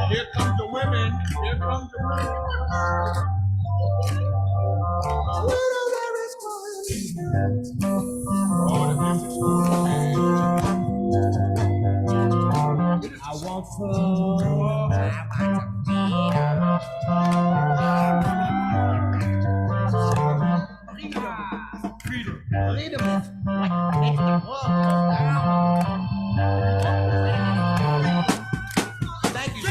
Here comes the women. Here comes the women. I want freedom. Freedom is what makes the world go down. Thank you.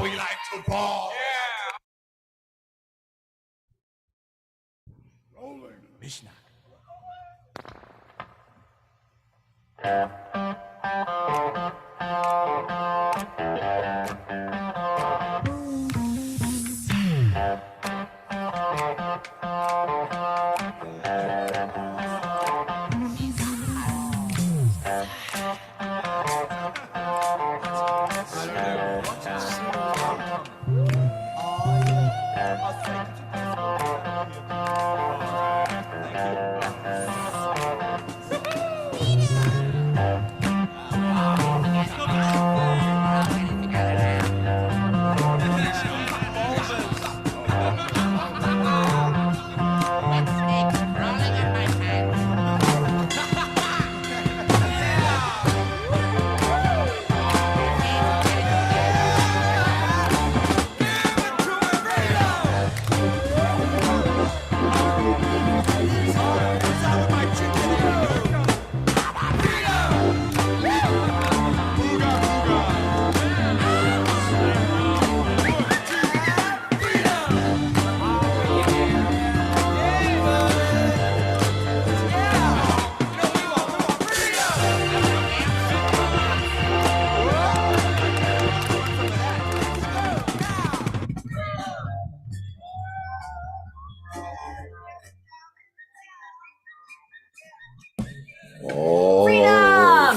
We like to ball. Yeah. Rolling. Mishnah.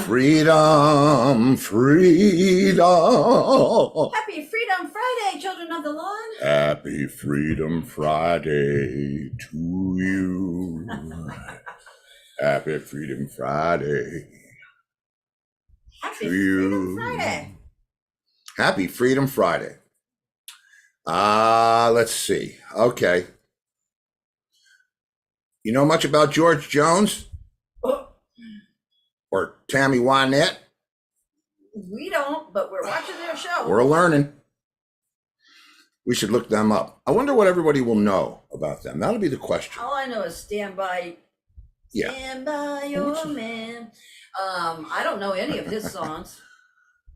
Freedom, freedom. Happy Freedom Friday, children of the lawn. Happy Freedom Friday to you. Happy Freedom Friday. Happy to Freedom you. Friday. Happy Freedom Friday. Let's see. Okay. You know much about George Jones? Or Tammy Wynette? We don't, but we're watching their show. We're learning. We should look them up. I wonder what everybody will know about them. That'll be the question. All I know is Stand By. Yeah. Stand By Your Man. I don't know any of his songs.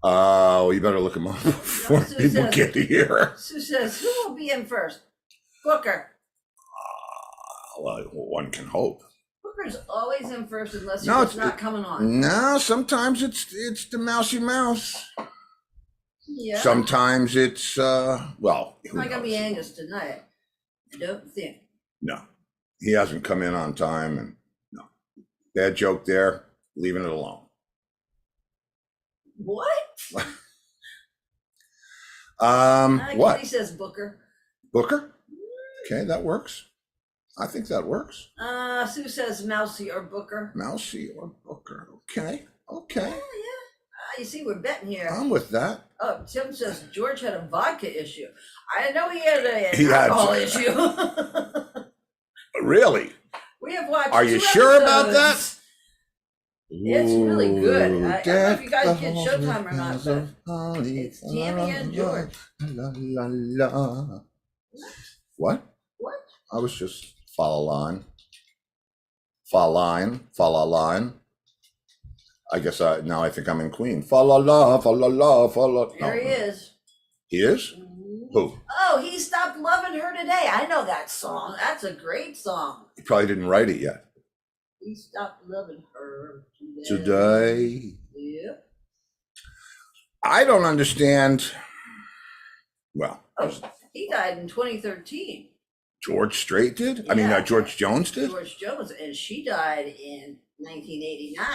Well, you better look them up before people get here. Sue says, who will be in first? Booker. Well, one can hope. Booker's always in first unless he's not coming on. No, sometimes it's the mousy mouse. Yeah. Sometimes it's well. It's not gonna be Angus tonight. I don't think. No, he hasn't come in on time, and no. Bad joke there. Leaving it alone. What? What? He says Booker. Booker? Okay, that works. I think that works. Sue says Mousy or Booker. Mousy or Booker. Okay. Oh, yeah. You see, we're betting here. I'm with that. Oh, Tim says George had a vodka issue. I know he had an alcohol issue. Really? We have watched. Are you sure about that? It's really good. I don't know if you guys get Showtime or not, but it's Tammy and George. La, la, la. What? What? I was just follow line. I guess now I think I'm in Queen. Fa la la, fa la la, fa la. There he is. He is? Who? Oh, he stopped loving her today. I know that song. That's a great song. He probably didn't write it yet. He stopped loving her Today. Yep. I don't understand. Well, he died in 2013. George Strait did? Yeah. I mean, George Jones did? George Jones, and she died in 1989.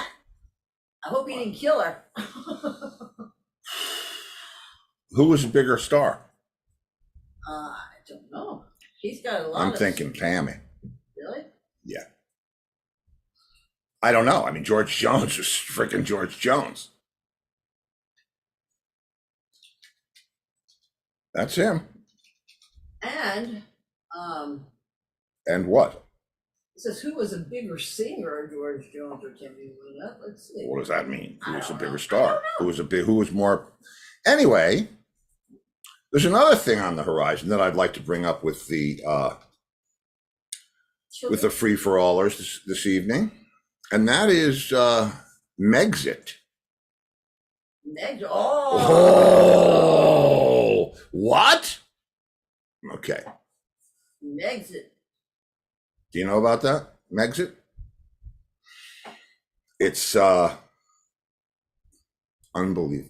I hope he didn't kill her. Who was a bigger star? I don't know. He's got a lot I'm thinking Tammy. Really? Yeah. I don't know. I mean, George Jones was freaking George Jones. That's him. And what? It says, who was a bigger singer, George Jones or Timmy Wynette? Let's see. What does that mean? Who was a bigger I star? don't know. Who was more? Anyway, there's another thing on the horizon that I'd like to bring up with the free-for-allers this evening, and that is Megxit. Megxit. Oh, what? Okay. Megxit. Do you know about that? Megxit? It's unbelievable.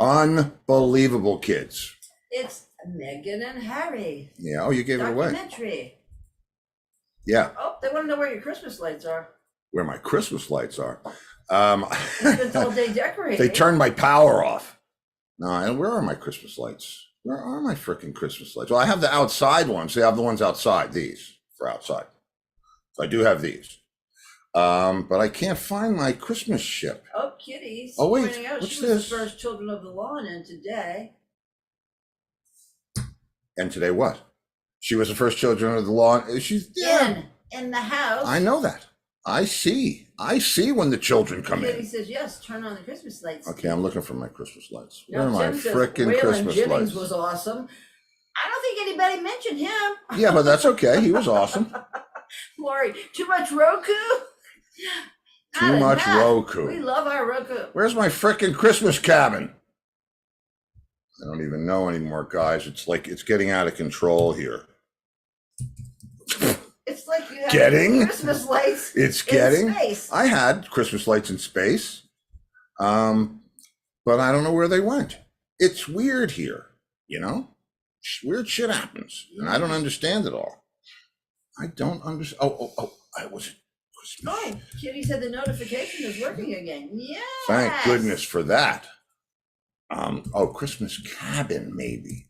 Unbelievable, kids. It's Meghan and Harry. Yeah. Oh, you gave it away. Documentary. Yeah. Oh, they want to know where your Christmas lights are. Where my Christmas lights are. It's all day decorating. They turned my power off. No, and where are my Christmas lights? Where are my freaking Christmas lights? Well, I have the outside ones. They have the ones outside, these for outside. So I do have these. But I can't find my Christmas ship. Oh, Kitty's Oh, wait, pointing out what's she was this? the first Children of the Lawn, and today. And today what? She was the first Children of the Lawn. She's in the house. I know that. I see when the children come Kitty in. says, yes, turn on the Christmas lights. Okay, I'm looking for my Christmas lights. Now, Where are my Tim says frickin' Waylon Christmas Jennings lights? was awesome. I don't think anybody mentioned him. Yeah, but that's okay. He was awesome. Lori, too much Roku? Too Not much enough. Roku. We love our Roku. Where's my frickin' Christmas cabin? I don't even know anymore, guys. It's like it's getting out of control here. It's like you have Christmas lights in space. I had Christmas lights in space, but I don't know where they went. It's weird here, you know? Weird shit happens, and I don't understand it all. I don't understand. I was Christmas. Oh, Kitty said the notification is working again. Yes. Thank goodness for that. Christmas cabin, maybe.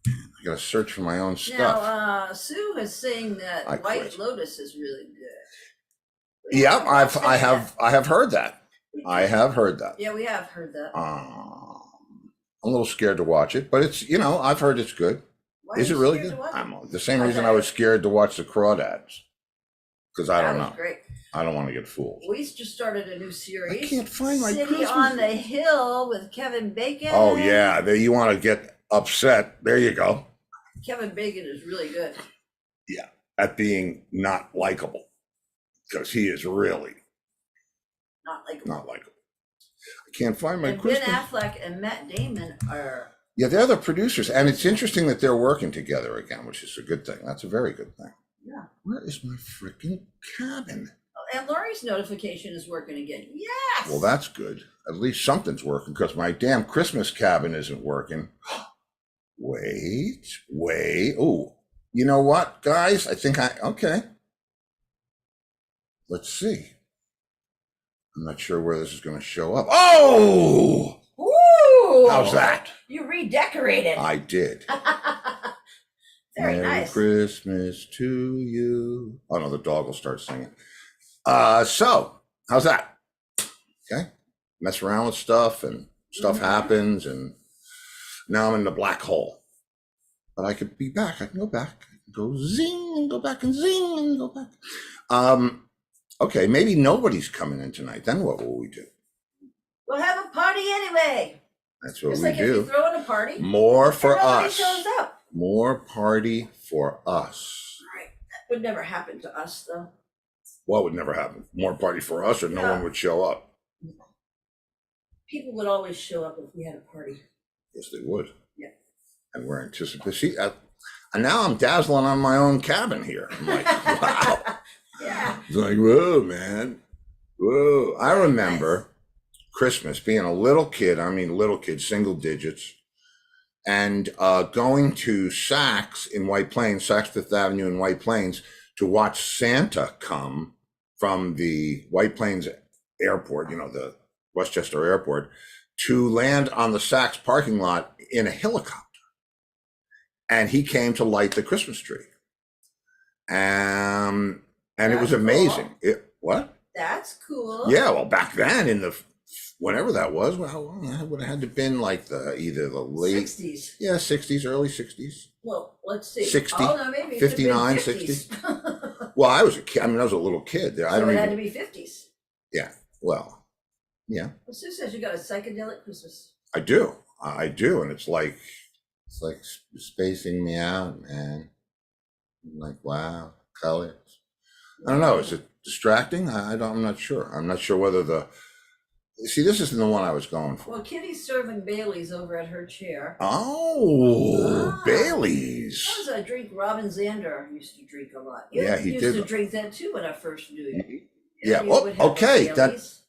I gotta search for my own stuff. Now, Sue is saying that I White quit. Lotus is really good. Yeah, I have heard that. I have heard that. Yeah, we have heard that. I'm a little scared to watch it, but it's, I've heard it's good. Why Is are it you really scared good? to watch it? I'm the same reason I was scared to watch the Crawdads. Because I don't know. Great. I don't want to get fooled. We just started a new series. I can't find my City Christmas. on the Hill with Kevin Bacon. Oh yeah, you want to get upset. There you go. Kevin Bacon is really good. Yeah, at being not likable. Because he is really Not like not likable. I can't find my and Christmas. Ben Affleck and Matt Damon are. Yeah, they're the producers. And it's interesting that they're working together again, which is a good thing. That's a very good thing. Yeah. Where is my freaking cabin? And Laurie's notification is working again. Yes. Well, that's good. At least something's working because my damn Christmas cabin isn't working. Wait. Oh, you know what, guys? Okay. Let's see. I'm not sure where this is going to show up. Oh! Ooh! How's that? You redecorated. I did. Very Merry nice. Christmas to you. Oh no, the dog will start singing. So how's that? Okay. Mess around with stuff and stuff happens, and now I'm in the black hole. But I could be back. I can go back. I can go zing and go back and zing and go back. Okay, maybe nobody's coming in tonight. Then what will we do? We'll have a party anyway. That's what Just we like if you do. throw in a party, More for and nobody us. shows up. More party for us. Right. That would never happen to us, though. What would never happen? More party for us, or no Yeah. one would show up? People would always show up if we had a party. Yes, they would. Yeah. And we're anticipating. See, and now I'm dazzling on my own cabin here. I'm like, wow. Yeah. It's like, whoa, man. Whoa. I remember Christmas being a little kid. I mean, little kid, single digits, and going to Saks in White Plains, Saks Fifth Avenue in White Plains, to watch Santa come from the White Plains airport, the Westchester airport, to land on the Saks parking lot in a helicopter. And he came to light the Christmas tree. And it was That's amazing. cool. What? That's cool. Yeah, well, back then whenever that was, well, it would have had to been like either the late 60s. Yeah, 60s, early 60s. Well, let's see. 60, oh, no, maybe it could have been 59, 50s. 60. Well, I was a kid. I mean, I was a little kid. So it had to be 50s. Yeah, well, yeah. Well, Sue says you got a psychedelic Christmas. I do. And it's like spacing me out, man. I'm like, wow, colors. I don't know. Is it distracting? I'm not sure. I'm not sure whether see, this isn't the one I was going for. Well, Kitty's serving Bailey's over at her chair. Oh, Bailey's. That was a drink Robin Zander used to drink a lot. Yeah, he used did. to drink that too when I first knew you. Yeah. You Oh, would have a okay. Bailey's.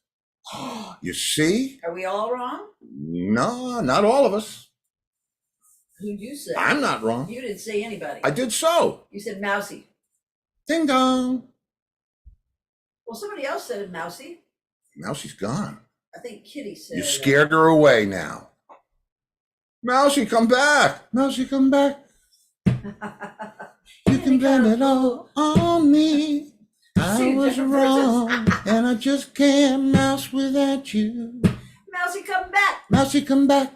You see? Are we all wrong? No, not all of us. Who'd you say? I'm not wrong. You didn't say anybody. I did so. You said Mousy. Ding dong. Well, somebody else said Mousy. Mousie's gone. I think Kitty said. You scared her away now. Mousie, come back. Mousie, come back. You can blame it all on me. I was wrong, and I just can't mouse without you. Mousy, come back. Mousie, come back.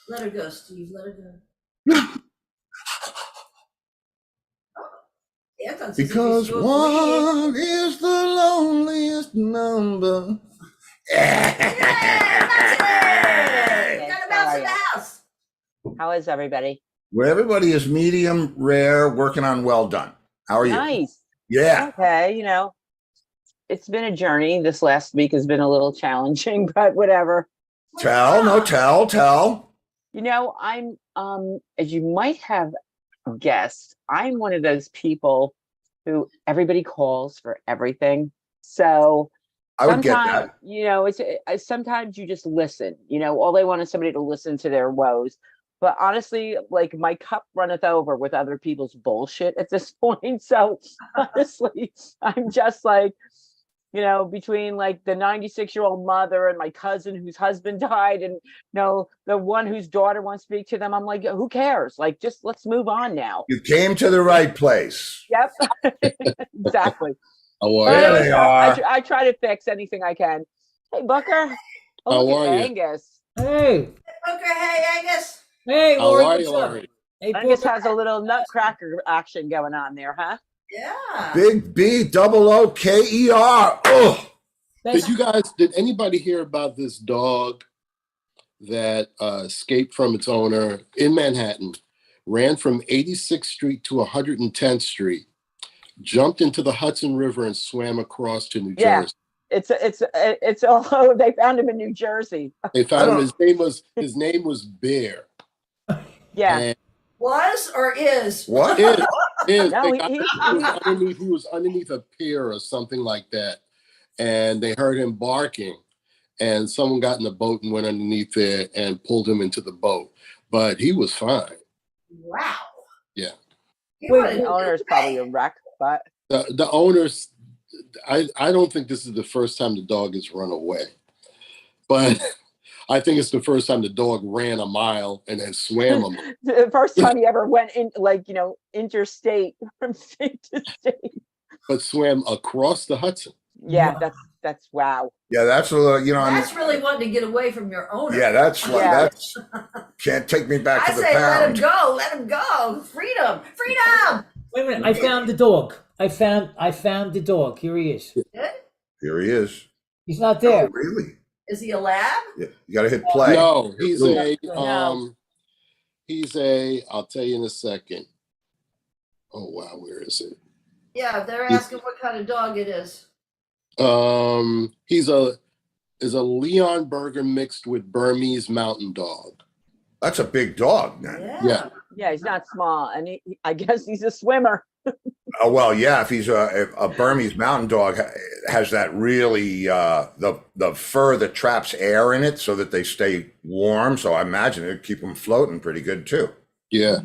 Let her go, Steve. Let her go. Anton says if Because you smoke one is the loneliest number. weed- Okay, Got a how mouse are in the you? house. How is everybody? Where everybody is medium rare, working on well done. How are you? Nice. Yeah. Okay, it's been a journey. This last week has been a little challenging, but whatever. Tell. I'm as you might have guessed, I'm one of those people who everybody calls for everything. So I would get sometimes, that. it's sometimes you just listen. All they want is somebody to listen to their woes. But honestly, like my cup runneth over with other people's bullshit at this point. So honestly, I'm just like, between like the 96-year-old mother and my cousin whose husband died, and the one whose daughter won't speak to them. I'm like, who cares? Like, just let's move on now. You came to the right place. Yep, exactly. There they are. I try to fix anything I can. Hey, Booker. Oh, look at Angus. Hey, Booker, hey, Angus. hey, How Lori, are what's you, up? Lori? Hey, Angus Booker. has a little nutcracker action going on there, huh? Yeah. Big BOOKER. Oh, Did anybody hear about this dog that escaped from its owner in Manhattan, ran from 86th Street to 110th Street, jumped into the Hudson River and swam across to New Yeah. Jersey? It's all they found him in New Jersey. They found him. His name was Bear. Yeah. And Was or is? what? is No, they got- he was underneath a pier or something like that, and they heard him barking, and someone got in the boat and went underneath there and pulled him into the boat, but he was fine. Wow. Yeah. He Wait, wanted The to owner is do probably it. a wreck, but The owners, I don't think this is the first time the dog has run away, but I think it's the first time the dog ran a mile and then swam a mile. The first time he ever went in, like, interstate from state to state. But swam across the Hudson. Yeah, that's wow. Yeah, that's a little, That's really wanting to get away from your owner. yeah, that's what Yeah. that's can't take me back I to the say let him pound. go, let him go. Freedom, freedom. Wait a minute, I found the dog. I found the dog. Here he is. Good. Here he is. He's not Oh, there. really? Is he a lab? Yeah, you got to hit play. No, he's a No. I'll tell you in a second. Oh wow, where is it? Yeah, they're asking what kind of dog it is. He's a Leon Burger mixed with Burmese mountain dog. That's a big dog, man. Yeah. Yeah, he's not small, and I guess he's a swimmer. Oh well, yeah. If he's a Burmese mountain dog, has that really the fur that traps air in it, so that they stay warm. So I imagine it'd keep them floating pretty good too. Yeah.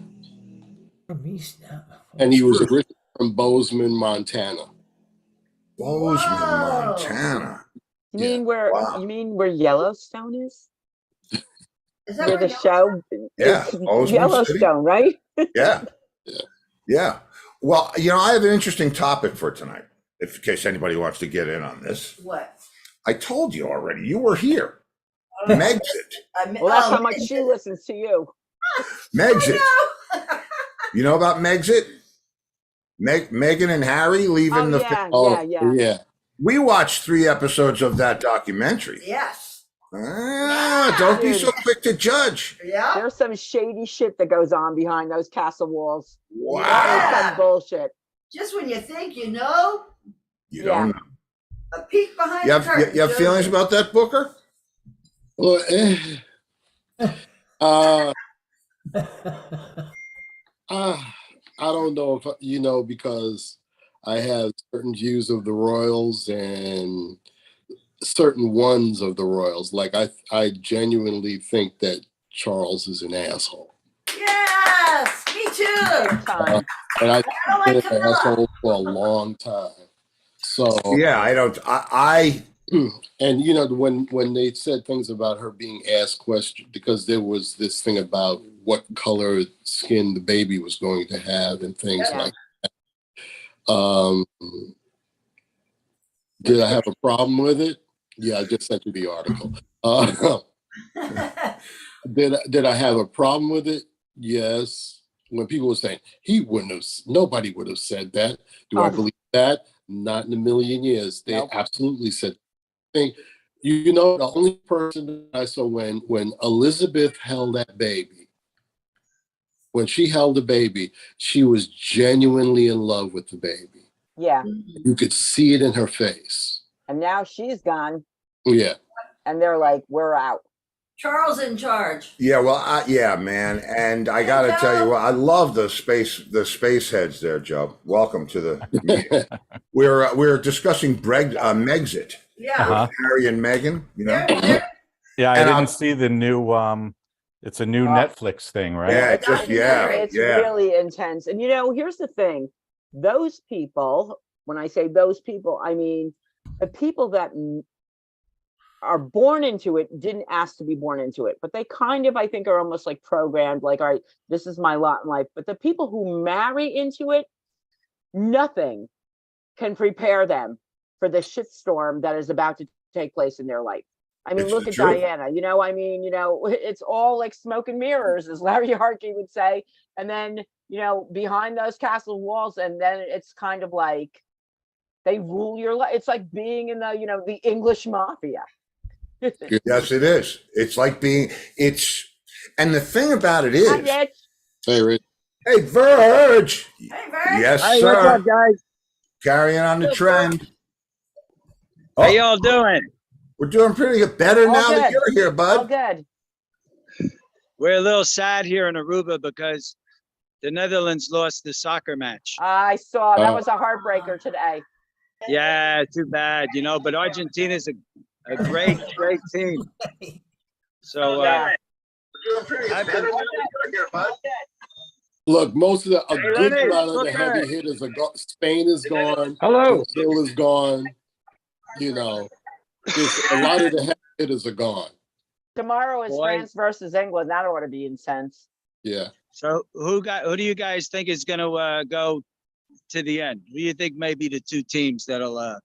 And he was originally from Bozeman, Montana. Bozeman, Whoa. Montana. You mean where Wow. you mean where Yellowstone is? Is that Where where the y'all- show Yeah, it's Bozeman City. Yellowstone, right? Yeah. Yeah. Yeah. Well, I have an interesting topic for tonight, in case anybody wants to get in on this. What? I told you already. You were here. Megxit. Well, that's how much she listens to you. Megxit. You know about Megxit? Meghan and Harry leaving the. Yeah. We watched 3 episodes of that documentary. Yes. Don't be so quick to judge. Yeah. There's some shady shit that goes on behind those castle walls. Wow. There's some bullshit. Just when you think you know, You don't know. a peek behind You the have, curtain. you have shows feelings you. about that, Booker? Well, I don't know if because I have certain views of the Royals and certain ones of the Royals. Like I genuinely think that Charles is an asshole. Yes, me too. Time. And I I been like an Camilla. asshole for a long time. So Yeah, I don't. I and when they said things about her being asked questions, because there was this thing about what color skin the baby was going to have and things Yeah. like that. Did I have a problem with it? Yeah, I just sent you the article. Did I have a problem with it? Yes. When people were saying nobody would have said that. Do I Oh. believe that? Not in a million years. They Nope. absolutely said. The only person I saw when Elizabeth held that baby, when she held the baby, she was genuinely in love with the baby. Yeah. You could see it in her face. And now she's gone, Yeah. and they're like, we're out. Charles in charge. yeah, well, yeah, man, and I got to tell you, I love the space heads there, Joe. Welcome to the meeting. We're discussing Megxit, Yeah. with Harry and Meghan. Yeah, I And didn't see the new it's a new Netflix thing, right? Yeah, It's really intense. And here's the thing. Those people, when I say those people, I mean the people that are born into it didn't ask to be born into it, but they kind of, I think, are almost like programmed, like, all right, this is my lot in life. But the people who marry into it, nothing can prepare them for the shitstorm that is about to take place in their life. I mean, It's look the at truth. Diana, it's all like smoke and mirrors, as Larry Harkey would say. And then, behind those castle walls, and then it's kind of like they rule your life. It's like being in the English mafia. Yes, it is. It's like and the thing about it Hi, is, Rich. Hey, Rich. hey, Verge. Hey, Vern. Yes, Hey, sir. what's up, guys? Carrying on the trend. How y'all doing? We're doing pretty good. Better All now that good. you're here, Oh, bud. good. We're a little sad here in Aruba because the Netherlands lost the soccer match. I saw that Oh. was a heartbreaker today. Yeah, too bad, but Argentina's a great, great team. So Yeah. I've been, Look, most of a Hey, good Lenny, amount of the look heavy at it. hitters are gone. Spain is gone. hello. Brazil is gone. Just a lot of the heavy hitters are gone. Tomorrow is Boy. France versus England. That ought to be intense. Yeah. So who do you guys think is going to go to the end? Who do you think may be the two teams that'll? I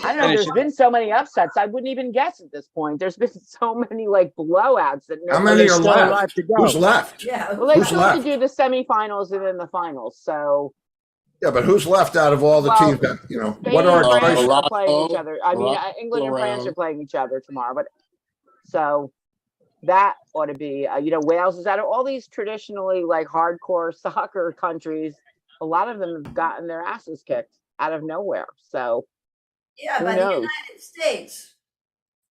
don't know. finish There's it? been so many upsets. I wouldn't even guess at this point. There's been so many like blowouts that How nobody. many There's are still a lot left? to go. Who's left? Yeah. Well, they Who's still have to left? do the semifinals and then the finals. So Yeah, but who's left out of all the Well, teams that, Spain what are and our France choices? are playing each Morocco- other. I mean, Morocco England and France around. are playing each other tomorrow. But so that ought to be, Wales is out of all these traditionally like hardcore soccer countries. A lot of them have gotten their asses kicked out of nowhere. So Yeah, Who by the knows? United States.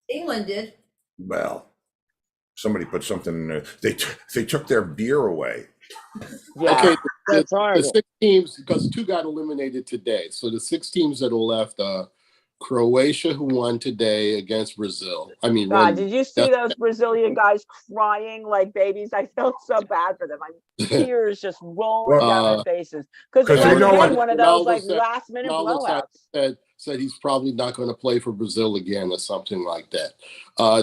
England did. Well, somebody put something in there. They took their beer away. yeah, Okay, That's the horrible. 6 teams, because 2 got eliminated today. So the 6 teams that are left are Croatia, who won today against Brazil. I mean, God, won- did you see those Brazilian guys crying like babies? I felt so bad for them. Tears just rolling down their faces because it 'Cause was you know again what? one of those Ronaldo like said- last minute Ronaldo blowouts. said he's probably not going to play for Brazil again or something like that.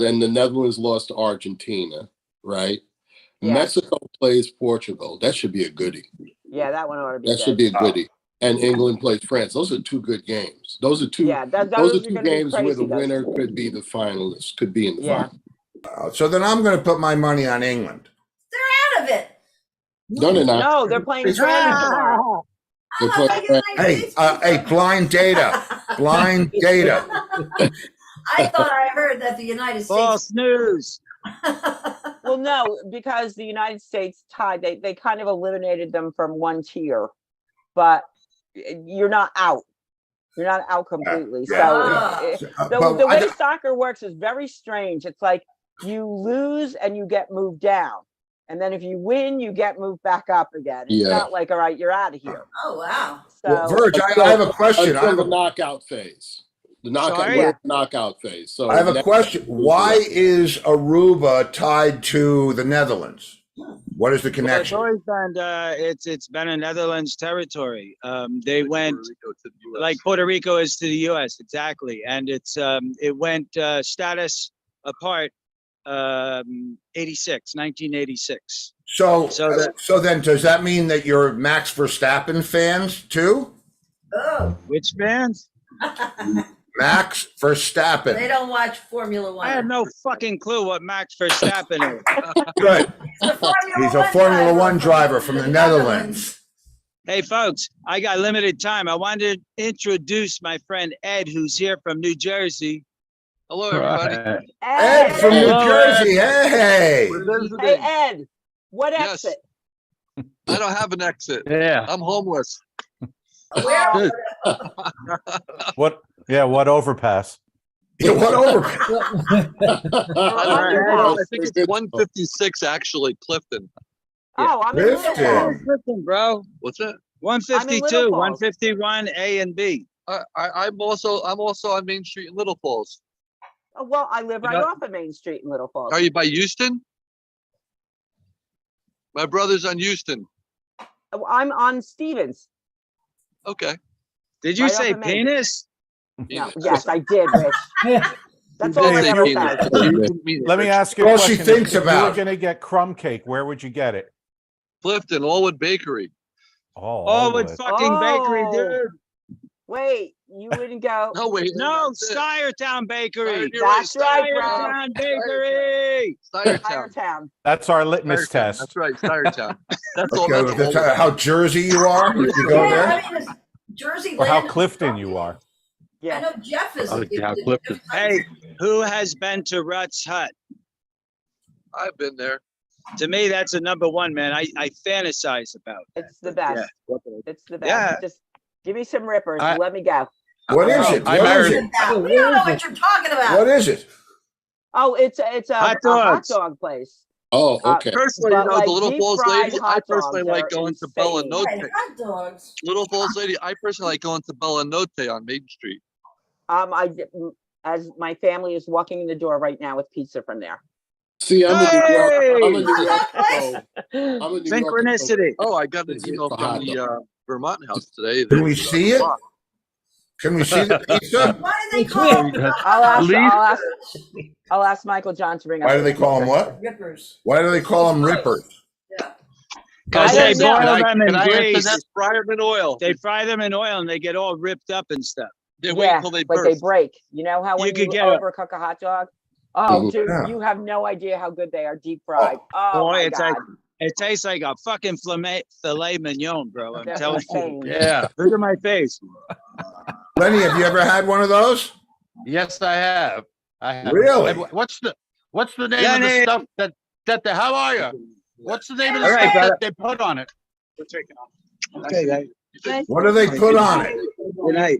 Then the Netherlands lost to Argentina, right? Yeah. Mexico plays Portugal. That should be a goodie. Yeah, that one ought to be That good. should be a goodie. And England plays France. Those are 2 good games. Those are 2. Yeah, Those those are are 2 gonna be games where the crazy, those winner two. could be the finalist. Could be in the Yeah. final. So then I'm going to put my money on England. Out of it. No, they're not. No, they're playing France tomorrow. They're Oh, playing the France. United States. Hey, blind data. Blind data. I thought I heard that the United False news. Well, no, because the United States tied. They kind of eliminated them from one tier, but you're not out. You're not out completely. Yeah, So yeah. the way soccer works is very strange. It's like you lose and you get moved down. And then if you win, you get moved back up again. It's Yeah. not like, all right, you're out of here. Oh, wow. So Well, Verge, I have a question. Until the knockout phase. The knockout, Sorry? we're in the knockout phase. So I have a question. Why is Aruba tied to the Netherlands? What is the Well, it's connection? always been it's been a Netherlands territory. They went like Puerto Rico is to the U.S. exactly, and it went status apart 1986. So So then does that mean that you're Max Verstappen fans too? Oh, Which fans? Max they Verstappen. don't watch Formula One. I have no fucking clue what Max Verstappen is. Good. He's a Formula One driver from the Netherlands. Hey, folks, I got limited time. I wanted to introduce my friend Ed, who's here from New Jersey. Hello, everybody. Ed from New Hello, Jersey. Hey. Hey, Ed, what Yes. exit? I don't have an exit. Yeah. I'm homeless. Where- What? Yeah. What overpass? Yeah, what over? I think it's 156 actually, Clifton. Oh, I'm in Little Clifton. Falls. Listen, bro. What's that? 152, Little Falls. 151, A and B. I'm also on Main Street in Little Falls. Oh, well, I live right Yeah. off of Main Street in Little Falls. Are you by Houston? My brother's on Houston. Oh, I'm on Stevens. Okay. Did you Right say off of Main. penis? No, yes, I did, Rich. That's all I Did say ever penis, said. but you didn't mean it, Let me Rich. ask you a All she question. thinks If you about. were going to get crumb cake, where would you get it? Clifton, Allwood Bakery. Oh, Oh, with Allwood. fucking bakery, Oh. dude. Wait, you wouldn't go. No, wait. No, that's it. Styretown Bakery. You're right, That's right, bro. Styretown Bakery. Styretown. Town. That's our litmus Styretown. test. That's right, Styretown. That's all. Okay, That's that's all. how Jersey you are. If you go Yeah, there. I mean, it's Jersey Or how land. Clifton you are. I Yeah. know Jeff is. Oh, yeah, Clifton. Hey, who has been to Rutt's Hut? I've been there. To me, that's a number one, man. I fantasize about. It's the best. Yeah. It's the best. Yeah. Just give me some rippers. I- Let me go. What is it? I What is married- it? We don't know what you're talking about. What is it? Oh, it's a Hot a hot dogs. dog place. Oh, okay. Personally, But, like, the Little deep Falls fried lady, I hot personally dogs like are going to insane. Bella Notte. Right, hot dogs. Little Falls lady, I personally like going to Bella Notte on Main Street. As my family is walking in the door right now with pizza from there. See, I'm a New York. I'm a New Hey! York. I'm a New Yorker, so- Synchronicity. Oh, I got an Is it email for from hot the Vermont house today. Can we see it? Can we see the pizza? Why do they call them I'll ask Michael John to bring up. Why do they call them what? rippers? Why do they call them rippers? Yeah. Because I they don't know. boil them in Can I answer grease. that? Fry them in oil. They fry them in oil and they get all ripped up and stuff. They wait Yeah, until they like they burst. break. You know how You when could you get a- overcook a hot dog? Oh, Mhm. dude, Yeah. you have no idea how good they are deep fried. Oh, Boy, my it's God. like it tastes like a fucking filet mignon, bro. I'm They're telling you. insane. Yeah. Look at my face. Lenny, have you ever had one of those? Yes, I have. I have. Really? And what's the name Yeah, of the Nick. stuff that how are you? What's the name of the All right, stuff brother. that they put on it? Okay, guys. What do they put on it? Good night.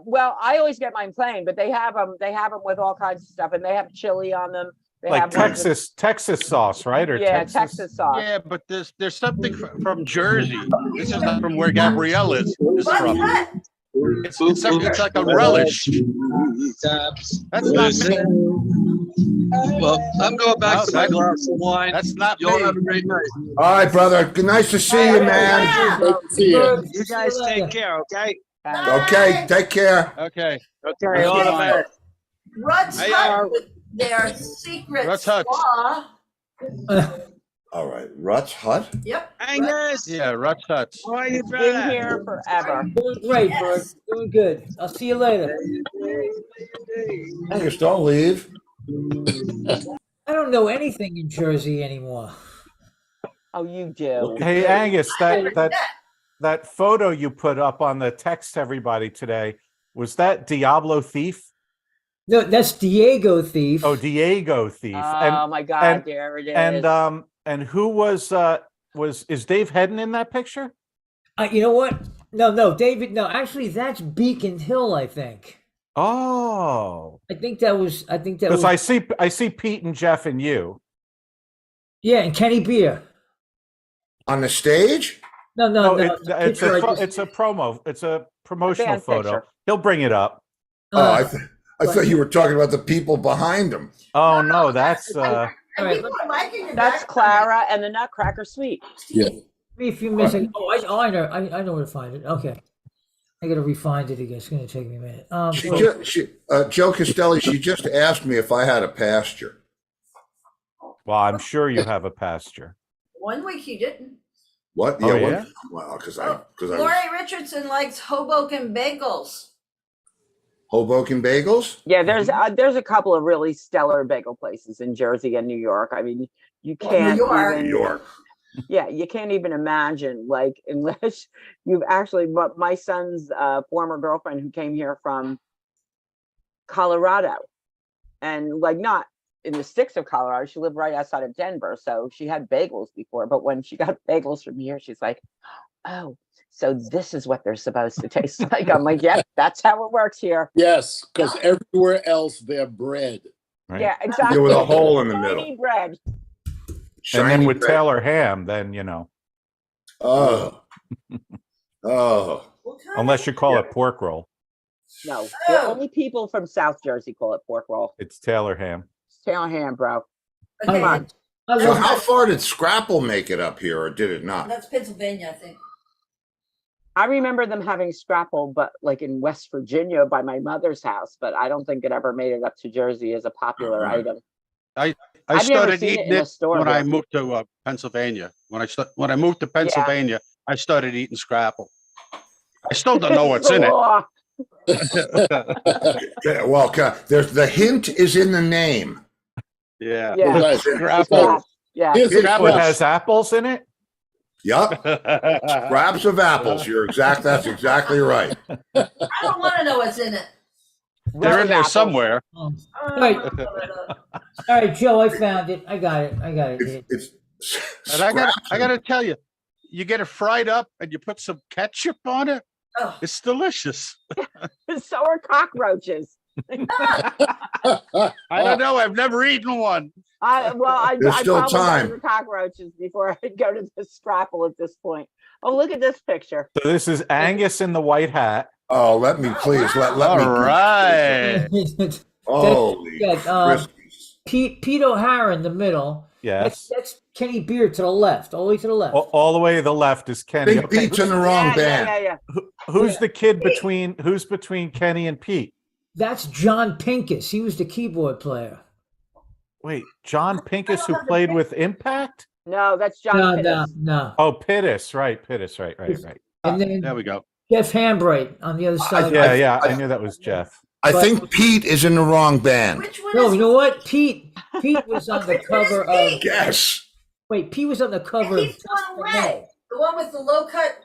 Well, I always get mine plain, but they have them with all kinds of stuff, and they have chili on them. They Like have ones with- Texas sauce, right? Or yeah, Texas sauce. Yeah, but there's something from Jersey. This is not from where Gabrielle is What's from. that? It's like a relish. That's not me. Well, I'm going back No, to my glass of wine. That's not Y'all me. have a great night. All right, brother. Good, nice to see you, man. Great to see you. You guys take care, okay? Okay, take care. Okay. Okay, all the best. Rudd's Hey, Hut with their secret Rudd's Hut. spa. All right, Rutt's Hut. Yep. Angus, Yeah, Rutsch Huts. how are you, Been brother? here forever. Doing great, Bert. Doing good. I'll see you later. Angus, don't leave. I don't know anything in Jersey anymore. Oh, you do. Hey Angus, that photo you put up on the text to everybody today, was that Diablo Thief? No, that's Diego Thief. Oh, Diego Thief. Oh my God, there it is. And who was is Dave Hedden in that picture? You know what? No, David. No, actually, that's Beacon Hill. I think. Oh, I think that was. because I see Pete and Jeff and you. Yeah, and Kenny Beer. On the stage? No. It's a promo. It's a promotional band photo. picture. He'll bring it up. Oh, I thought you were talking about the people behind him. Oh no, that's And people are liking your That's background. Clara and the Nutcracker Suite. Yeah. If you miss it, I know. I know where to find it. Okay, I got to refind it again. It's going to take me a minute. Joe Castelli, she just asked me if I had a pasture. well, I'm sure you have a pasture. 1 week he didn't. What? Oh, what? yeah? Well, because Lori Richardson likes Hoboken bagels. Hoboken bagels. Yeah, there's a couple of really stellar bagel places in Jersey and New York. I mean, you Well, can't New York. even, New York. yeah, you can't even imagine, like, unless you've actually, but my son's former girlfriend who came here from Colorado, and like not in the sticks of Colorado, she lived right outside of Denver, so she had bagels before, but when she got bagels from here, she's like, oh, so this is what they're supposed to taste like. I'm like, yep, that's how it works here. Yes, because everywhere else they're bread. Right? Yeah, exactly. with a hole in the Shiny middle. bread. And Shiny then with bread. Taylor Ham, then you know, Oh. Oh. What kind unless you call it pork roll, No, the Oh. only people from South Jersey call it pork roll. it's Taylor Ham. Tail ham, bro. of- I Okay, love- I So love how far did Scrapple make it up here, or did it not? that's Pennsylvania, I think. I remember them having scrapple, but like in West Virginia by my mother's house, but I don't think it ever made it up to Jersey as a popular Alright. item. I I've never started seen it eating in a it store when I here. moved to Pennsylvania. When I moved to Pennsylvania, I started eating Scrapple. I still don't know what's in it. Oh, Yeah, well, there's the hint is in the name. Yeah. Yeah. Right. Scrapple. yeah. Here's the Scrapple question. has apples in it. Yup. Scraps of apples. That's exactly right. I don't want to know what's in it. They're in there Apples. somewhere. Um, I don't Right. wanna know that. all right, Joe, I found it. I got it. It's And I gotta tell you, you get it fried up and you put some ketchup on it. Oh. It's delicious. So are cockroaches. I don't know. I've never eaten one. I There's still probably time. go to cockroaches before I go to the scrapple at this point. Oh, look at this picture. So this is Angus in the white hat. Oh, let me please let All me. right. Holy Yeah, Christmas. Pete O'Hara in the middle. Yes. That's Kenny Beard to the left, all the way to the left. All the way to the left is Kenny. Big Pete's in the wrong yeah, band. yeah, yeah. Who's the kid between Kenny and Pete? That's John Pincus. He was the keyboard player. Wait, John Pincus, who played with Impact? No, that's John No, Pittis. no. Oh, Pittis, right. And then There we go. Jeff Hambright on the other side. I knew that was Jeff. I But- think Pete is in the wrong band. Which one No, is you know what? Pete was on the Which one is cover Pete? of. Yes. Wait, Pete was on the cover of. He's the one red. The one with the low cut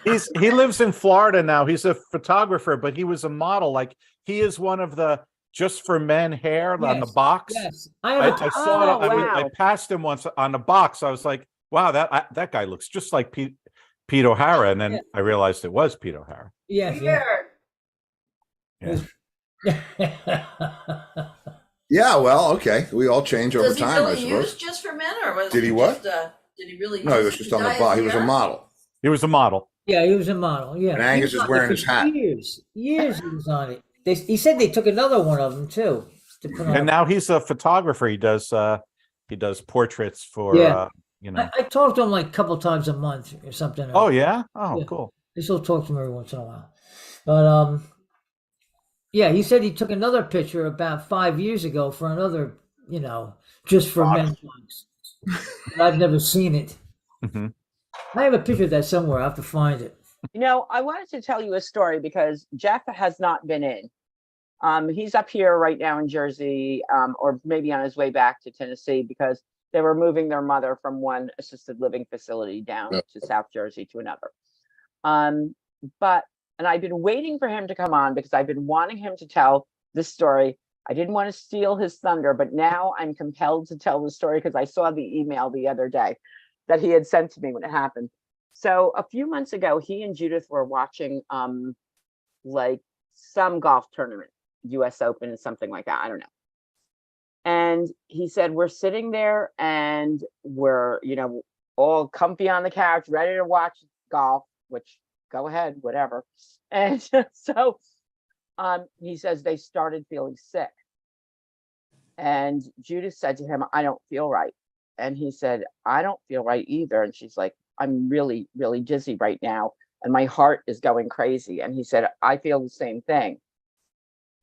shirt. He lives in Florida now. He's a photographer, but he was a model. Like he is one of the Just for Men hair on the box. Yes, I saw it. wow. I passed him once on the box. I was like, wow, that guy looks just like Pete O'Hara. And then I realized it was Pete O'Hara. Yeah. Yeah, well, okay. We all change over Does he time, I really suppose. use Just for Men, or was Did he it what? Just, did he really? No, he use was it just to on the dye bottom. He his was a hair? model. He was a model. Yeah, he was a model. Yeah, And Angus He was is wearing on it his for hat. Years he was on it. He said they took another one of them too to put on. And now he's a photographer. He does portraits for I talk to him like a couple times a month or something. Oh yeah? Oh, Yeah. cool. I still talk to him every once in a while. But yeah, he said he took another picture about 5 years ago for another, Just for Men box. But I've never seen it. Mm-hmm. I have a picture of that somewhere. I have to find it. I wanted to tell you a story because Jeff has not been in. He's up here right now in Jersey, or maybe on his way back to Tennessee because they were moving their mother from one assisted living facility down to South Jersey to another. And I've been waiting for him to come on because I've been wanting him to tell this story. I didn't want to steal his thunder, but now I'm compelled to tell the story because I saw the email the other day that he had sent to me when it happened. So a few months ago, he and Judith were watching like some golf tournament, US Open and something like that. I don't know. And he said, we're sitting there and we're, all comfy on the couch, ready to watch golf, which go ahead, whatever. And so he says they started feeling sick. And Judith said to him, I don't feel right. And he said, I don't feel right either. And she's like, I'm really, really dizzy right now. And my heart is going crazy. And he said, I feel the same thing.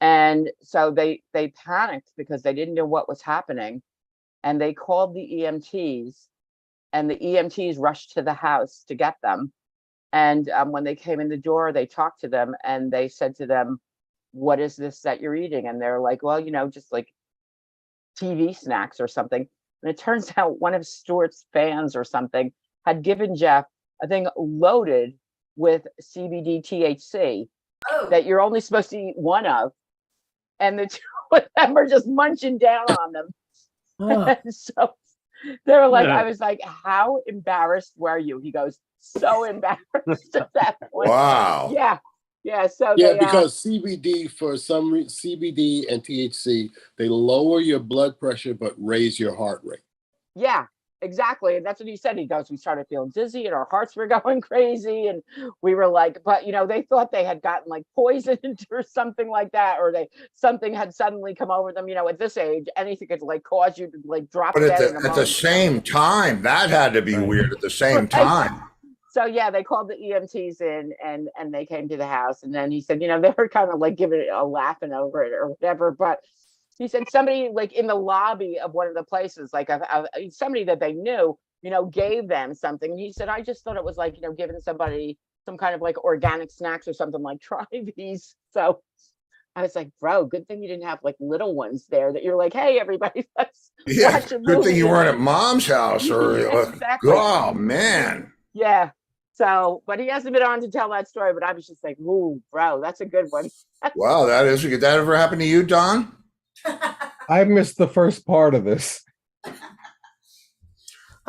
And so they panicked because they didn't know what was happening. And they called the EMTs, and the EMTs rushed to the house to get them. And when they came in the door, they talked to them and they said to them, what is this that you're eating? And they're like, well, just like TV snacks or something. And it turns out one of Stuart's fans or something had given Jeff a thing loaded with CBD THC that you're only supposed to eat one of. And the two of them are just munching down on them. And so they were like, I was like, how embarrassed were you? He goes, so embarrassed at that point. Wow. Yeah. So because CBD for some reason, CBD and THC, they lower your blood pressure but raise your heart rate. Yeah, exactly. And that's what he said. He goes, we started feeling dizzy and our hearts were going crazy. And we were like, but they thought they had gotten like poisoned or something like that, or something had suddenly come over them. At this age, anything could like cause you to like drop But dead at the same time, that had to be weird at the same time. So yeah, they called the EMTs in and they came to the house. And then he said, they were kind of like giving it a laughing over it or whatever. But he said somebody like in the lobby of one of the places, like somebody that they knew, gave them something. And he said, I just thought it was like, giving somebody some kind of like organic snacks or something, like try these. So I was like, bro, good thing you didn't have like little ones there that you're like, hey, everybody, let's watch a movie. Good thing you weren't at mom's house or, exactly. Oh man. Yeah. So, but he hasn't been on to tell that story, but I was just like, ooh, bro, that's a good one. Wow, that is. Did that ever happen to you, Don? I missed the first part of this.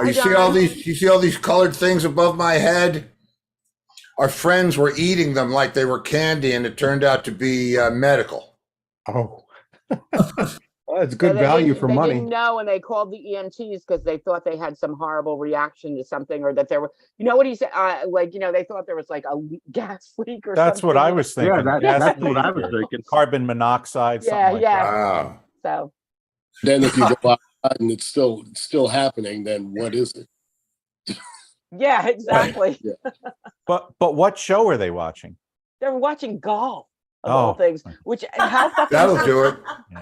You see all these colored things above my head? Our friends were eating them like they were candy, and it turned out to be medical. Oh. Well, it's good value for money. They didn't know, and they called the EMTs because they thought they had some horrible reaction to something, or that there were, what he said, they thought there was like a gas leak or something. That's what I was thinking. Yeah, that's what I was thinking. Carbon monoxide. Yeah, something yeah. Like that. Wow. So Then if you go out and it's still happening, then what is it? Yeah, exactly. Yeah. But what show are they watching? They're watching golf of Oh. all things. Which how That'll fucking do it.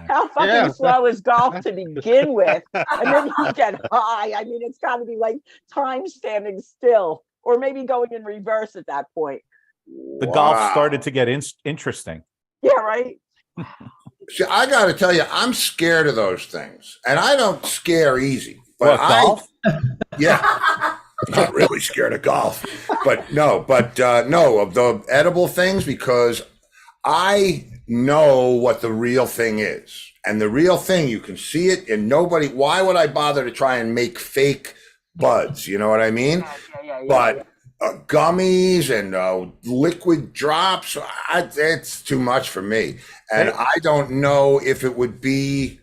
how fucking Yeah. slow is golf to begin with? And then you get high. I mean, it's got to be like time standing still, or maybe going in reverse at that point. The golf started to get interesting. Yeah, right. See, I got to tell you, I'm scared of those things, and I don't scare easy. But What, golf? Yeah, I'm not really scared of golf, but no, of the edible things, because I know what the real thing is, and the real thing, you can see it, and nobody. Why would I bother to try and make fake buds? You know what I mean? Yeah. But gummies and liquid drops, it's too much for me. And I don't know if it would be,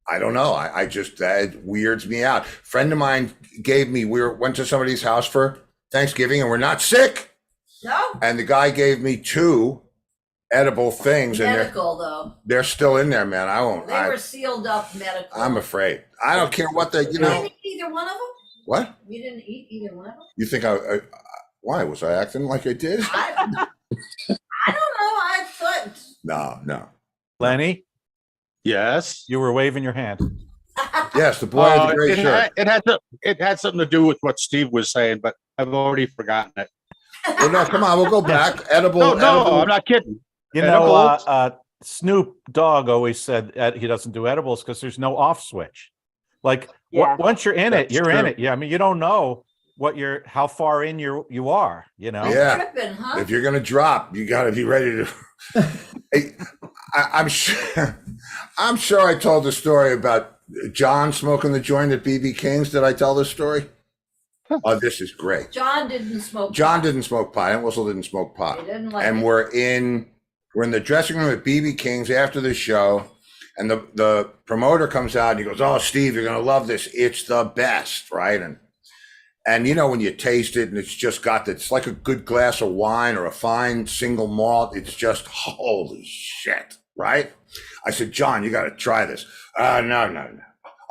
I don't know. I just, that weirds me out. Friend of mine gave me, went to somebody's house for Thanksgiving and we're not sick. No. And the guy gave me 2 edible things. Medical, though. They're still in there, man. I won't. They were sealed up medical. I'm afraid. I don't care what they, You didn't eat either one of them? What? You didn't eat either one of them? You think why? Was I acting like I did? I don't know. I thought. No. Lenny, Yes. you were waving your hand. Yes, the boy had the great it, shirt. it had something to do with what Steve was saying, but I've already forgotten it. Well, no, come on, we'll go back. Edible. No, edible. I'm not kidding. You know, Edibles? Snoop Dogg always said he doesn't do edibles because there's no off switch. Like once you're in it, you're in it. Yeah, I mean, you don't know how far in you are. You know. Yeah. Tripping, huh? If you're gonna drop, you got to be ready to. I'm sure. I'm sure I told the story about John smoking the joint at BB King's. Did I tell this story? Oh, this is great. John didn't smoke John pot. didn't smoke pot. Aunt Whistle didn't smoke pot. He didn't like And it. we're in the dressing room at BB King's after the show, and the promoter comes out and he goes, "Oh, Steve, you're gonna love this. It's the best, right?" And you know when you taste it and it's like a good glass of wine or a fine single malt. It's just holy shit, right? I said, "John, you got to try this." No.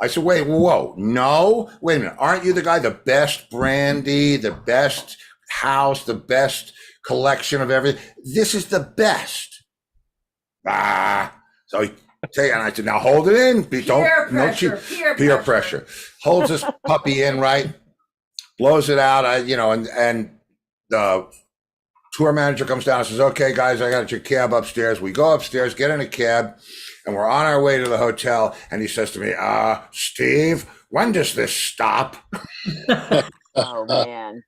I said, "Wait, whoa, no, wait a minute. Aren't you the guy, the best brandy, the best house, the best collection of everything? This is the best." So he and I said, "Now hold it in. Peer pressure. Holds this puppy in, right? Blows it out. And the tour manager comes down and says, "Okay, guys, I got your cab upstairs." We go upstairs, get in a cab, and we're on our way to the hotel. And he says to me, "Steve, when does this stop?" Oh man.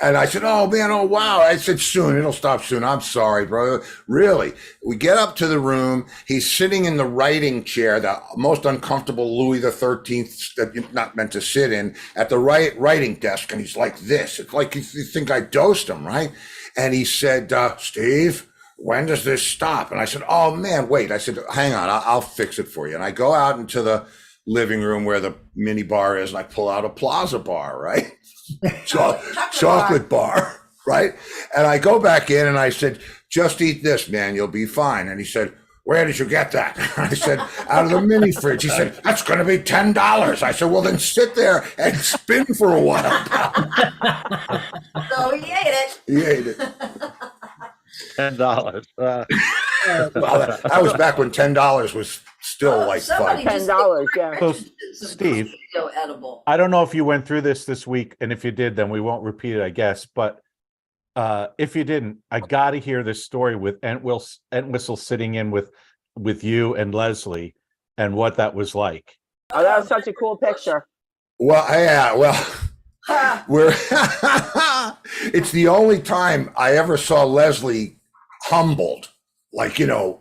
And I said, "Oh man, oh wow." I said, "Soon, it'll stop soon. I'm sorry, bro. Really." We get up to the room. He's sitting in the writing chair, the most uncomfortable Louis XIII that you're not meant to sit in, at the writing desk. And he's like this. It's like you think I dosed him, right? And he said, "Steve, when does this stop?" And I said, "Oh man, wait." I said, "Hang on, I'll fix it for you." And I go out into the living room where the mini bar is, and I pull out a Plaza bar, right? Chocolate bar, right? And I go back in and I said, "Just eat this, man. You'll be fine." And he said, "Where did you get that?" I said, "Out of the mini fridge." He said, "That's going to be $10. I said, "Well, then sit there and spin for a while." So he ate it. He ate it. $10. Well, that was back when $10 was still like somebody fun. just $10, yeah. So, some Steve, placebo edible. I don't know if you went through this week, and if you did, then we won't repeat it, I guess. But if you didn't, I got to hear this story with Aunt Whistle sitting in with you and Leslie, and what that was like. Oh, that was such a cool picture. Well, yeah, we're it's the only time I ever saw Leslie humbled, like,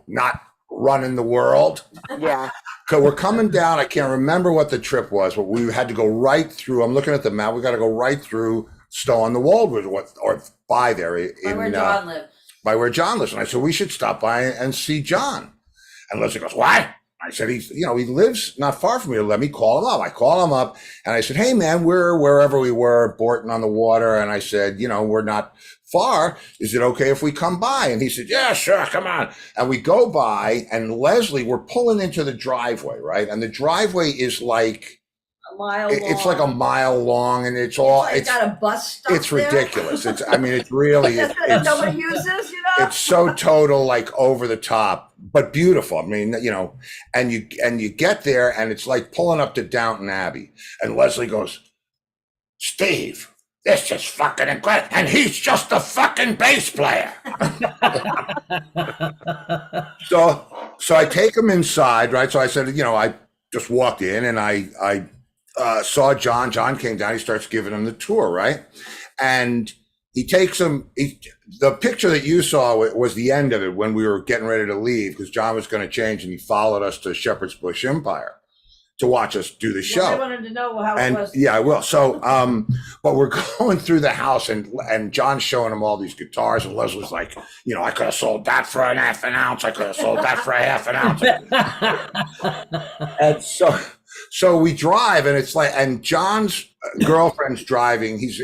not running the world. Yeah. Because we're coming down, I can't remember what the trip was, but we had to go right through. I'm looking at the map. We got to go right through Stowe on the Wold, or by there Where John lived. By where John lives. And I said, we should stop by and see John. And Leslie goes, "What?" I said, he lives not far from here. Let me call him up. I call him up and I said, "Hey man, we're wherever we were, Borton on the Water." And I said, we're not far. Is it okay if we come by? And he said, "Yeah, sure. Come on." And we go by, and Leslie, we're pulling into the driveway, right? And the driveway is like, A mile long. It's like a mile long, and it's all. It's got a bus stop It's there. ridiculous. It's. I mean, it's really. That nobody uses, you know. It's so total, like over the top, but beautiful. I mean, you know, and you get there, and it's like pulling up to Downton Abbey, and Leslie goes, "Steve, this is fucking incredible," and he's just a fucking bass player. So I take him inside, right? So I said, you know, I just walked in, and I saw John. John came down. He starts giving him the tour, right? And he takes him. The picture that you saw was the end of it when we were getting ready to leave because John was going to change, and he followed us to Shepherd's Bush Empire to watch us do the show. I wanted to know how it was. Yeah, I will. So, but we're going through the house, and John's showing him all these guitars, and Leslie's like, you know, I could have sold that for a half an ounce. I could have sold that for a half an ounce. And so we drive, and it's like, and John's girlfriend's driving. He's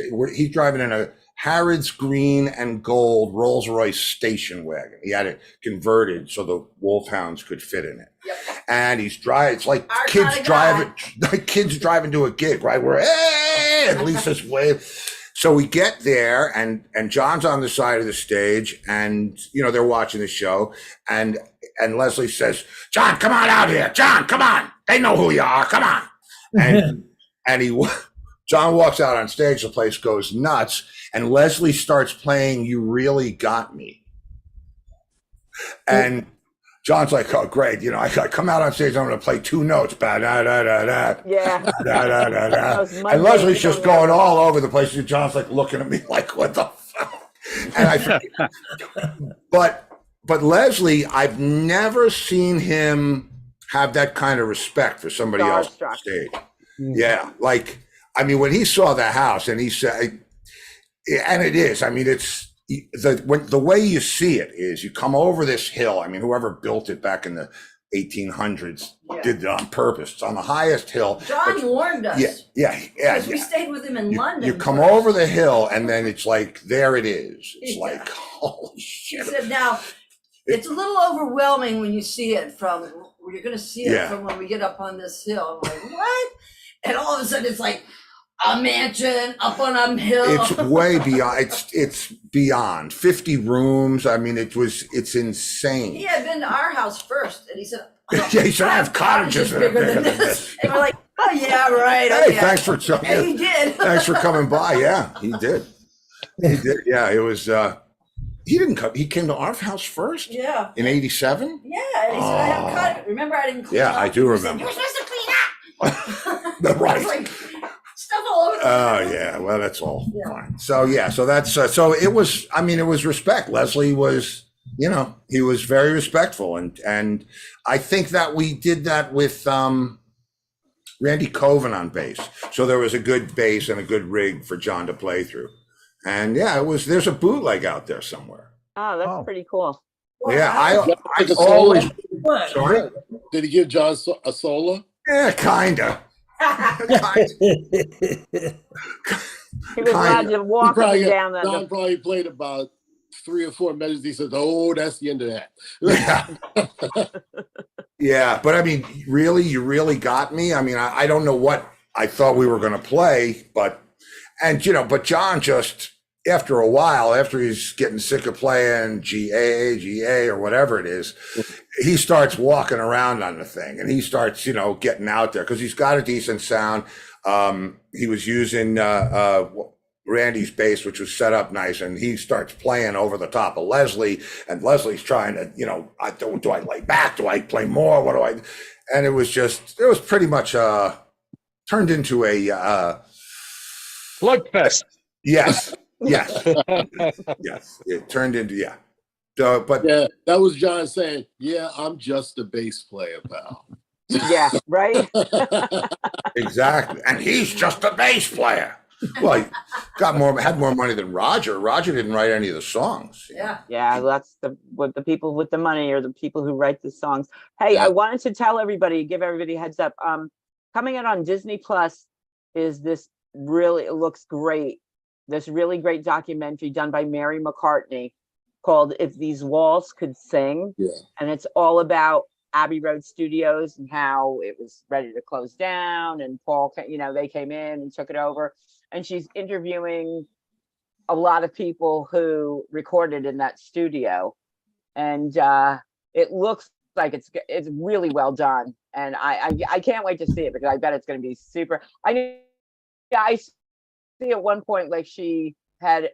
driving in a Harrods green and gold Rolls-Royce station wagon. He had it converted so the Wolfhounds could fit in it. Yep. And he's driving. It's like kids driving to a gig, right? We're hey, and Lisa's wave. So we get there, and John's on the side of the stage, and you know they're watching the show, and Leslie says, "John, come on out here. John, come on. They know who you are. Come on." And John walks out on stage. The place goes nuts. And Leslie starts playing "You Really Got Me," and John's like, "Oh, great! You know, I come out on stage. I'm going to play 2 notes, ba da da da da, yeah, da da da da." And Leslie's just going all over the place. And John's like looking at me like, "What the fuck?" And but Leslie, I've never seen him have that kind of respect for somebody else on stage. Yeah, like I mean, when he saw the house, and he said. And it is. I mean, it's the way you see it is you come over this hill. I mean, whoever built it back in the 1800s did it on purpose. It's on the highest hill. John warned us. Yeah. Because we stayed with him in London. You come over the hill, and then it's like, there it is. It's like, holy shit. He said, now, it's a little overwhelming when you see it from, you're going to see it from when we get up on this hill. I'm like, what? And all of a sudden, it's like, a mansion up on a hill. It's way beyond. It's beyond 50 rooms. I mean, it's insane. He had been to our house first, and he said, "Yeah, he said I have cottages that are bigger than this." And we're like, "Oh yeah, right." Hey, yeah. Thanks for showing. And he did. Thanks for coming by. Yeah, he did. He did. Yeah, it was. He didn't come. He came to our house first. Yeah. In '87. Yeah, and he said, "I have cottage." Remember, I didn't clean up. Yeah, I do remember. You're supposed to clean up. Right. I was like, stuff all over. Oh yeah, well that's all fine. So so that's so it was. I mean, it was respect. Leslie was, you know, he was very respectful, and I think that we did that with Randy Coven on bass. So there was a good bass and a good rig for John to play through, and yeah, it was. There's a bootleg out there somewhere. Oh, that's pretty cool. Yeah, I always. Sorry? Did he give John a solo? Yeah, kinda. He was glad to walk up and down that. John probably played about 3 or 4 measures. He says, "Oh, that's the end of that." Yeah, but I mean, really, you really got me. I mean, I don't know what I thought we were going to play, but John just, after a while, after he's getting sick of playing GA or whatever it is, he starts walking around on the thing, and he starts, getting out there because he's got a decent sound. He was using Randy's bass, which was set up nice, and he starts playing over the top of Leslie, and Leslie's trying to, do I lay back? Do I play more? What do I? And it was pretty much turned into a slugfest. Yes. Yes. Yes. It turned into, yeah. But yeah, that was John saying, "Yeah, I'm just a bass player, pal." Yeah, right. Exactly. And he's just a bass player. Well, he had more money than Roger. Roger didn't write any of the songs. Yeah. Yeah, that's what the people with the money are the people who write the songs. Hey, I wanted to tell everybody, give everybody a heads up. Coming out on Disney Plus is this it looks great. This really great documentary done by Mary McCartney called "If These Walls Could Sing." Yeah. And it's all about Abbey Road Studios and how it was ready to close down, and Paul, they came in and took it over, and she's interviewing a lot of people who recorded in that studio, and it looks like it's really well done, and I can't wait to see it because I bet it's going to be super. I see at one point like she had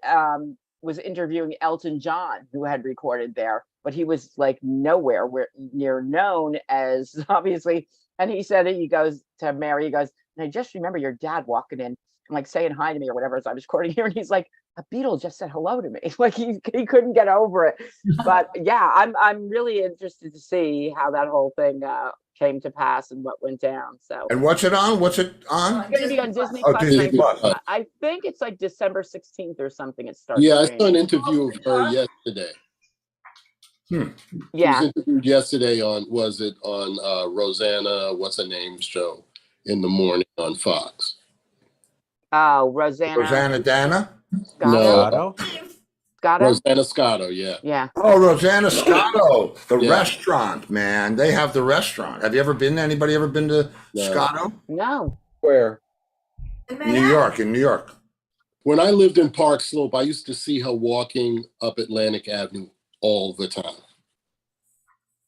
was interviewing Elton John, who had recorded there, but he was like nowhere near known as, obviously. And he said it. He goes to Mary. He goes, and I just remember your dad walking in and like saying hi to me or whatever as I was recording here, and he's like, a Beatle just said hello to me. Like he couldn't get over it. But yeah, I'm really interested to see how that whole thing came to pass and what went down. So. And what's it on? What's it on? It's going to be on Disney Oh, Plus. Disney Plus. I think it's like December 16th or something. It starts. Yeah, I saw an interview of her yesterday. Yeah. She was interviewed yesterday on Rosanna, what's her name's show in the morning on Fox. Oh, Rosanna. Rosanna Dana? No. Scotto? Rosanna Scotto, yeah. Yeah. Oh, Rosanna Scotto, the restaurant, man. They have the restaurant. Have you ever been? Anybody ever been to Scotto? No. Where? In New York. When I lived in Park Slope, I used to see her walking up Atlantic Avenue all the time.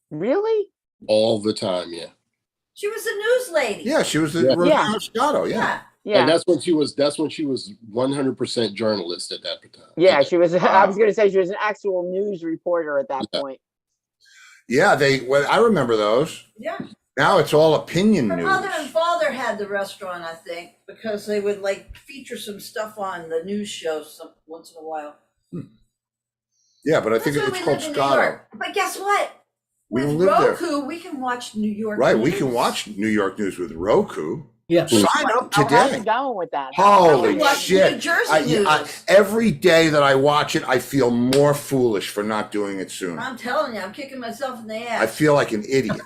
Really? All the time, yeah. She was a news lady. Yeah, she was the Rosanna Scotto, yeah. Yeah. And that's when she was 100% journalist at that time. Yeah, she was. I was going to say she was an actual news reporter at that point. Yeah, I remember those. Yeah. Now it's all opinion Her news. mother and father had the restaurant, I think, because they would like feature some stuff on the news shows once in a while. Yeah, but I think That's it's why we called live in New Scotto. York. But guess what? We With don't live there. Roku, we can watch New York Right, news. we can watch New York news with Roku. Yeah. Sign up How's today. it going with that? Holy watch shit. New Jersey news. Every day that I watch it, I feel more foolish for not doing it sooner. I'm telling you, I'm kicking myself in the ass. I feel like an idiot.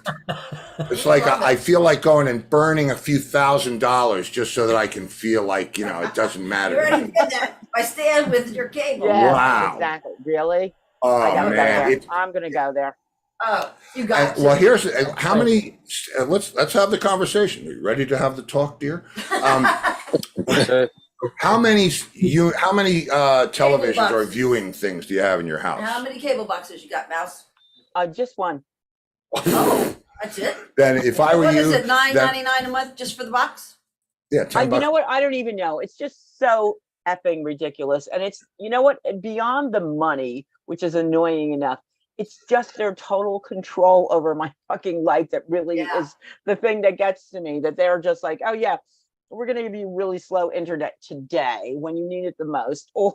It's like I feel like going and burning a few $1,000s just so that I can feel like, it doesn't matter. You already did that by staying with your cable. Yeah, Wow. exactly. Really? Oh, I gotta go man. there. I'm going to go there. Oh, you got Well, here's how many. Let's have the conversation. Are you ready to have the talk, dear? How many televisions or viewing things do you have in your house? How many cable boxes you got, Mouse? Just one. Oh, that's it? Then if I were What you, is it, $9.99 a month just for the box? Yeah, $10. You know what? I don't even know. It's just so effing ridiculous. And it's, you know what? Beyond the money, which is annoying enough, it's just their total control over my fucking life that really is the thing that gets to me, that they're just like, oh yeah, we're going to give you really slow internet today when you need it the most, or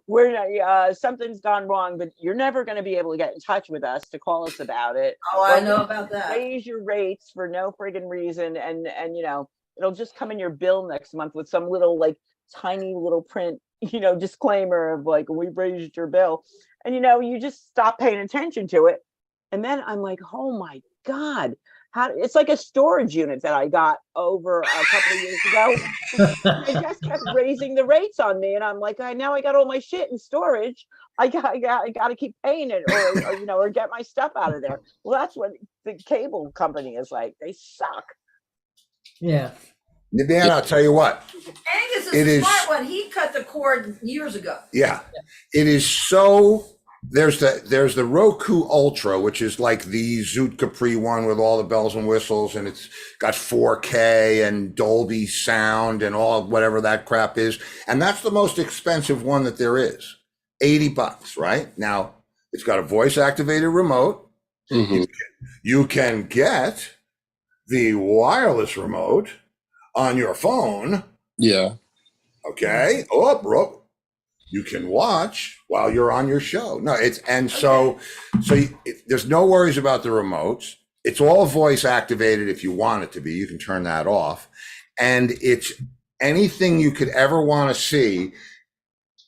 we're something's gone wrong, but you're never going to be able to get in touch with us to call us about it. Oh, I know about that. Raise your rates for no friggin' reason, and it'll just come in your bill next month with some little like tiny little print disclaimer of like, we've raised your bill, and you just stop paying attention to it, and then I'm like, oh my god, it's like a storage unit that I got over a couple of years ago. They just kept raising the rates on me, and I'm like, now I got all my shit in storage. I got to keep paying it, or get my stuff out of there. Well, that's what the cable company is like. They suck. Yeah. Dan, I'll tell you what. Angus is a smart one. He cut the cord years ago. Yeah, it is so. There's the Roku Ultra, which is like the Zoot Capri one with all the bells and whistles, and it's got 4K and Dolby sound and all whatever that crap is, and that's the most expensive one that there is. $80, right? Now it's got a voice activated remote. Mm-hmm. You can get the wireless remote on your phone. Yeah. Okay. Oh, bro. You can watch while you're on your show. No, there's no worries about the remotes. It's all voice activated. If you want it to be, you can turn that off. And it's anything you could ever want to see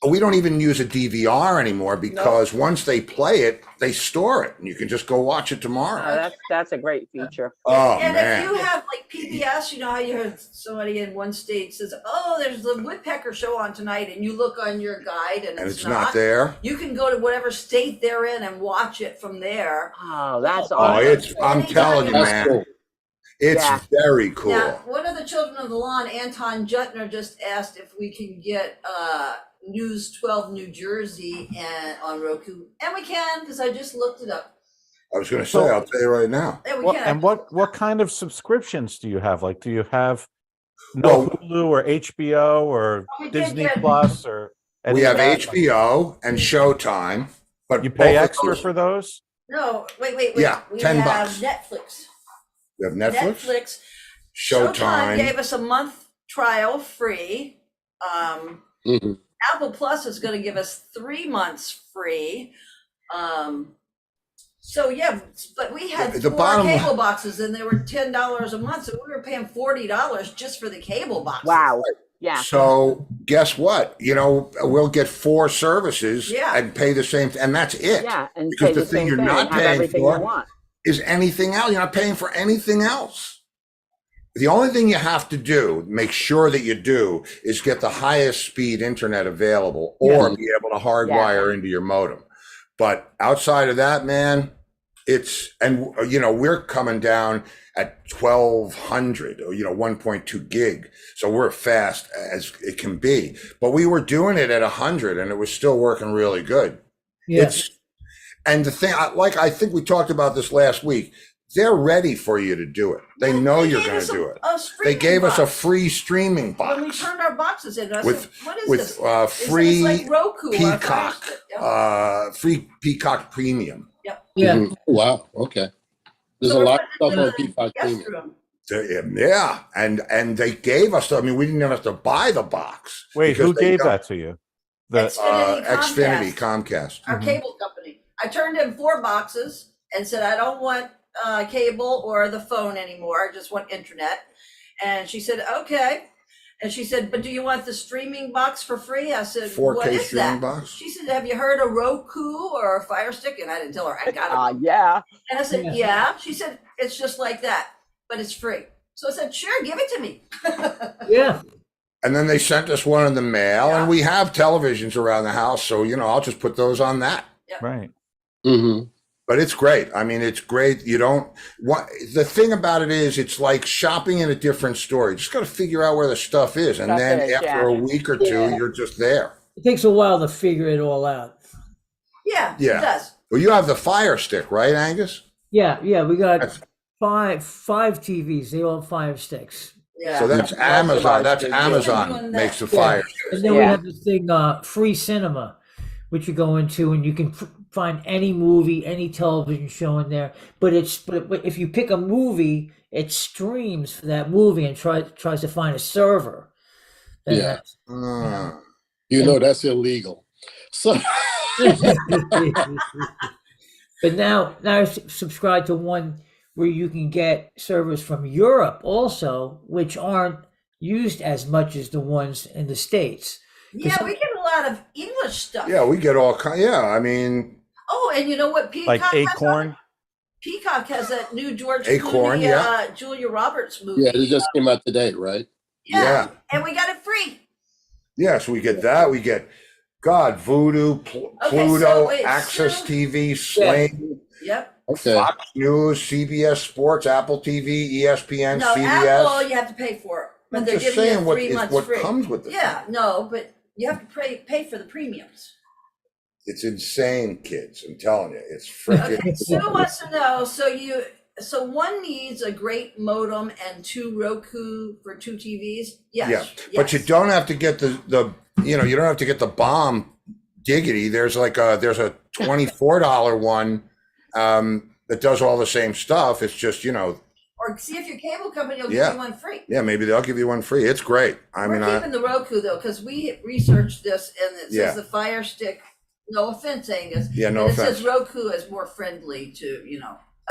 we don't even use a DVR anymore because once they play it, they store it and you can just go watch it tomorrow. That's a great feature. Oh, and man. if you have like PBS, you know how you heard somebody in one state says, "Oh, there's the Woodpecker show on tonight," and you look on your guide and it's not there. You can go to whatever state they're in and watch it from there. Oh, that's awesome. I'm telling you, man. Cool. It's very cool. Now, one of the children of the lawn, Anton Jutner, just asked if we can get News 12 New Jersey and on Roku, and we can because I just looked it up. I was going to say, I'll tell you right now. Yeah, we What, can. and what kind of subscriptions do you have? Like, do you have Hulu or HBO or Disney Plus or? We have HBO and Showtime, but you pay extra for those? No, wait. Yeah, we $10. have Netflix. We have Netflix. Netflix. Showtime gave us a month trial free. Mhm. Apple Plus is going to give us 3 months free. So yeah, but we had The 4 bottom line- cable boxes and they were $10 a month, so we were paying $40 just for the cable boxes. Wow. Yeah. So guess what? You know, we'll get 4 services and pay the same, and that's it. Yeah, and because pay the the thing same you're thing, not have paying everything you for want. is anything else. You're not paying for anything else. The only thing you have to do, make sure that you do, is get the highest speed internet available or be able to hardwire into your modem. But outside of that, man, we're coming down at 1200 or 1.2 gig, so we're fast as it can be, but we were doing it at 100 and it was still working really good. And the thing, I think we talked about this last week, they're ready for you to do it. They know you're going to do it. They gave us a free streaming box When we turned our boxes in, I with said, what is this? free It's like Roku, free Peacock Premium. Mhm. Wow. Okay. There's a lot of stuff on Peacock Premium. Yeah, and they gave us. I mean, we didn't even have to buy the box. Wait, who gave that to you? The Xfinity Comcast, our cable company. I turned in 4 boxes and said, I don't want cable or the phone anymore. I just want internet. And she said, okay. And she said, but do you want the streaming box for free? I said, 4K what is streaming that? box? She said, have you heard of Roku or a Fire Stick? And I didn't tell her I got it. Yeah. And I said, yeah. She said, it's just like that, but it's free. So I said, sure, give it to me. And then they sent us one in the mail, and we have televisions around the house, so I'll just put those on that. Right. Mm-hmm. But it's great. I mean, it's great. The thing about it is, it's like shopping in a different store. You just got to figure out where the stuff is. And then after a week or two, you're just there. It takes a while to figure it all out. Yeah, it does. Well, you have the Fire Stick, right, Angus? Yeah. We got five TVs. They all have Fire Sticks. Yeah. So that's Amazon. That's Amazon makes the Fire Stick. And then we have this thing, Free Cinema, which you go into and you can find any movie, any television show in there. But if you pick a movie, it streams for that movie and tries to find a server. And that's illegal. So, but now I subscribe to one where you can get servers from Europe also, which aren't used as much as the ones in the States. Yeah, we get a lot of English stuff. Yeah, we get all kinds. Yeah, I mean. Oh, and you know what? Peacock like Acorn. Peacock has that new George Acorn, Clooney, Julia Roberts movie. Yeah, it just came out today, right? Yeah, and we got it free. Yeah, so we get that. We get Voodoo, Pluto, Access TV, Sling. Yep. Okay. Fox News, CBS Sports, Apple TV, ESPN, No, CBS. Apple, you have to pay for it. But I'm they're just giving saying you 3 months what free. comes with it. Yeah, no, but you have to pay for the premiums. It's insane, kids. I'm telling you, it's freaking. Okay, Sue wants to know. So one needs a great modem and 2 Roku for 2 TVs. Yes. Yeah, but you don't have to get you don't have to get the bomb diggity. There's a $24 one that does all the same stuff. It's just Or see if your cable company will give you one free. Yeah, maybe they'll give you one free. It's great. We're keeping the Roku though, because we researched this and it says the Fire Stick. No offense, Angus. Yeah, no offense. It says Roku is more friendly to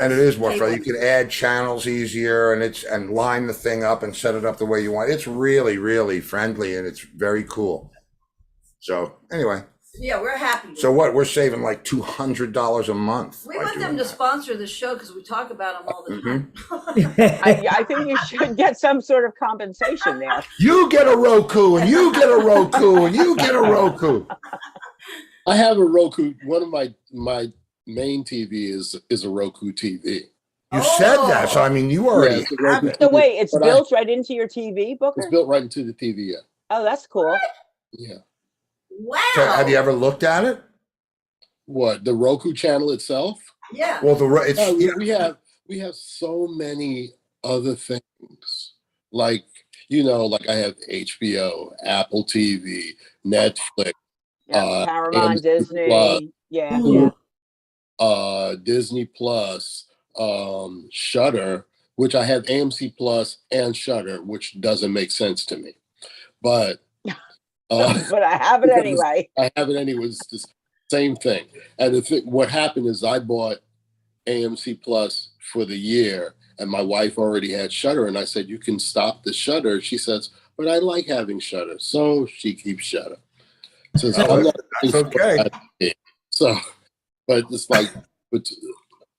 And it is more friendly. You can add channels easier, and line the thing up and set it up the way you want. It's really, really friendly, and it's very cool. So anyway, Yeah, we're happy. so what? We're saving like $200 a month. We by want them doing to that. sponsor the show because we talk about them all the Mhm. time. I think you should get some sort of compensation there. You get a Roku, and you get a Roku, and you get a Roku. I have a Roku. One of my main TV is a Roku TV. You said that, so I mean, you already it's a Roku have it. So TV, wait, it's but built right into your TV, Booker? It's built right into the TV. Yeah. Oh, that's cool. Yeah. Wow. So have you ever looked at it? What, the Roku channel itself? Yeah. Well, it's No, we have so many other things. Like, like I have HBO, Apple TV, Netflix, Yeah, Paramount, AMC Disney. Plus, Yeah. Disney Plus, Shudder, which I have AMC Plus and Shudder, which doesn't make sense to me. But But I have it anyway. I have it anyway. It's the same thing. And what happened is I bought AMC Plus for the year, and my wife already had Shudder, and I said, "You can stop the Shudder." She says, "But I like having Shudder," so she keeps Shudder. So that's okay. So, but it's like, but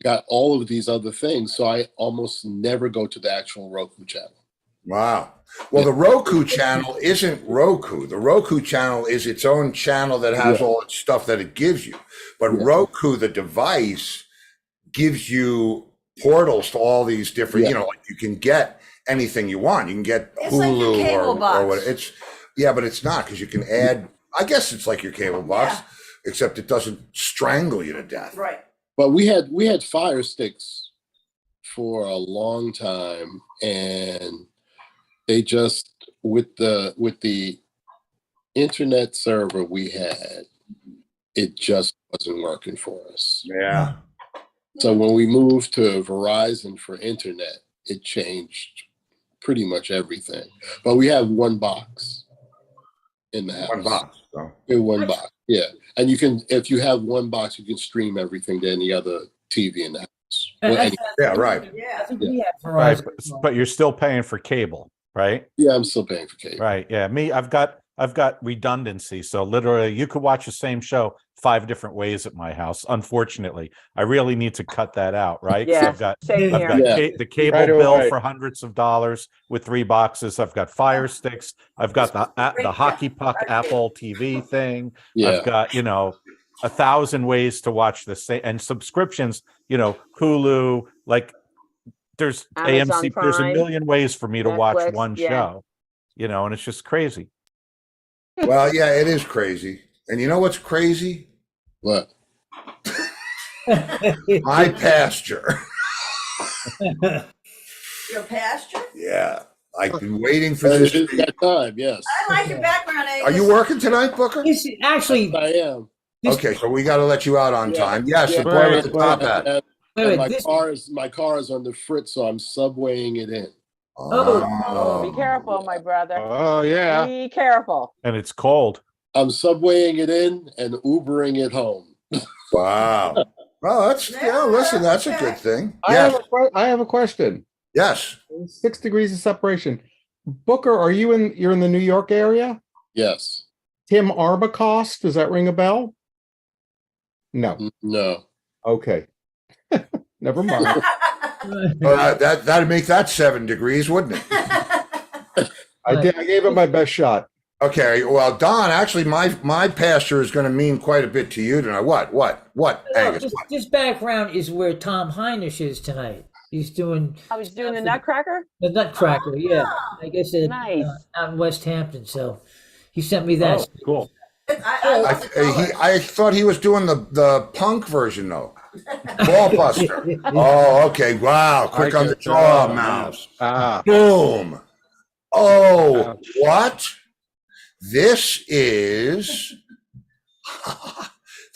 got all of these other things, so I almost never go to the actual Roku channel. Wow. Well, the Roku channel isn't Roku. The Roku channel is its own channel that has all its stuff that it gives you. But Roku, the device, gives you portals to all these different, like you can get anything you want. You can get It's like your Hulu cable box. or what. But it's not, because you can add, I guess it's like your cable box, except it doesn't strangle you to death. Right. But we had Fire Sticks for a long time, and they just with the internet server we had, it just wasn't working for us. Yeah. So when we moved to Verizon for internet, it changed pretty much everything. But we have one box in the house. One box. So. In one box, yeah. And you can, if you have one box, you can stream everything to any other TV in the house. Yeah, right. Yeah. Right, but you're still paying for cable, right? Yeah, I'm still paying for cable. Right. Yeah. I've got redundancy. So literally you could watch the same show 5 different ways at my house. Unfortunately, I really need to cut that out. Right. Yeah. So I've got the cable Right bill away. for hundreds of dollars with 3 boxes. I've got Fire Sticks. I've got the hockey puck Apple TV thing. Yeah. I've got, 1,000 ways to watch the same, and subscriptions, Hulu, like there's Amazon AMC, there's a Prime, million ways for me to watch Netflix, one show, and it's just crazy. Well, yeah, it is crazy. And you know what's crazy? What? My pasture. Your pasture? Yeah. I've been waiting for this. That time, yes. I like your background, Angus. Are you working tonight, Booker? Actually, I am. Okay, so we got to let you out on time. Yes, Yeah, the boy with the top hat. And wait, my car is on the fritz, so I'm subwaying it in. Oh, be careful, my brother. Oh yeah. Be careful. And it's cold. I'm subwaying it in and Ubering it home. Wow. Well, listen, that's a good thing. Yes. I have a question. Yes. 6 degrees of separation. Booker, you're in the New York area? Yes. Tim Armacost, does that ring a bell? No. No. Okay. Never mind. That'd make that 7 degrees, wouldn't it? I gave it my best shot. Okay. Well, Don, actually, my pasture is going to mean quite a bit to you tonight. What, Angus? This background is where Tom Heinisch is tonight. He's doing I was doing the Nutcracker. the Nutcracker. Yeah, I guess Nice. out in West Hampton. So he sent me that. Oh, cool. I love the color. I thought he was doing the punk version, though. Ballbuster. Oh, okay. Wow. Quick on the draw, mouse. Boom. Oh, Ouch. what? This is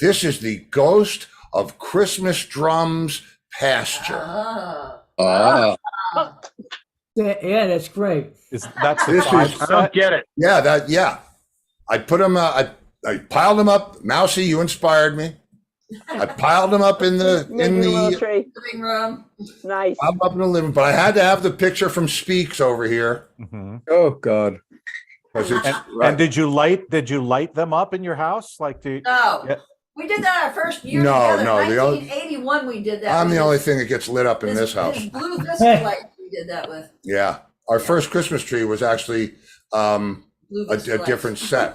the ghost of Christmas Drum's pasture. Ah. Yeah, that's great. That's the This 5 is- set? get it. Yeah. I put them. I piled them up. Mousy, you inspired me. I piled them up in the Making a little tree. Living room. Nice. I'm up in the living, but I had to have the picture from Speaks over here. Mhm. Oh God. 'Cause it's- And, right. and did you light them up in your house? Like, No. Yeah. We did that our first year No, together. no, the only- 1981 we did that. I'm with the only his- thing that gets lit up in this house. His blue Vista light we did that with. Yeah. Our first Christmas tree was actually Blue a Vista lights. different set.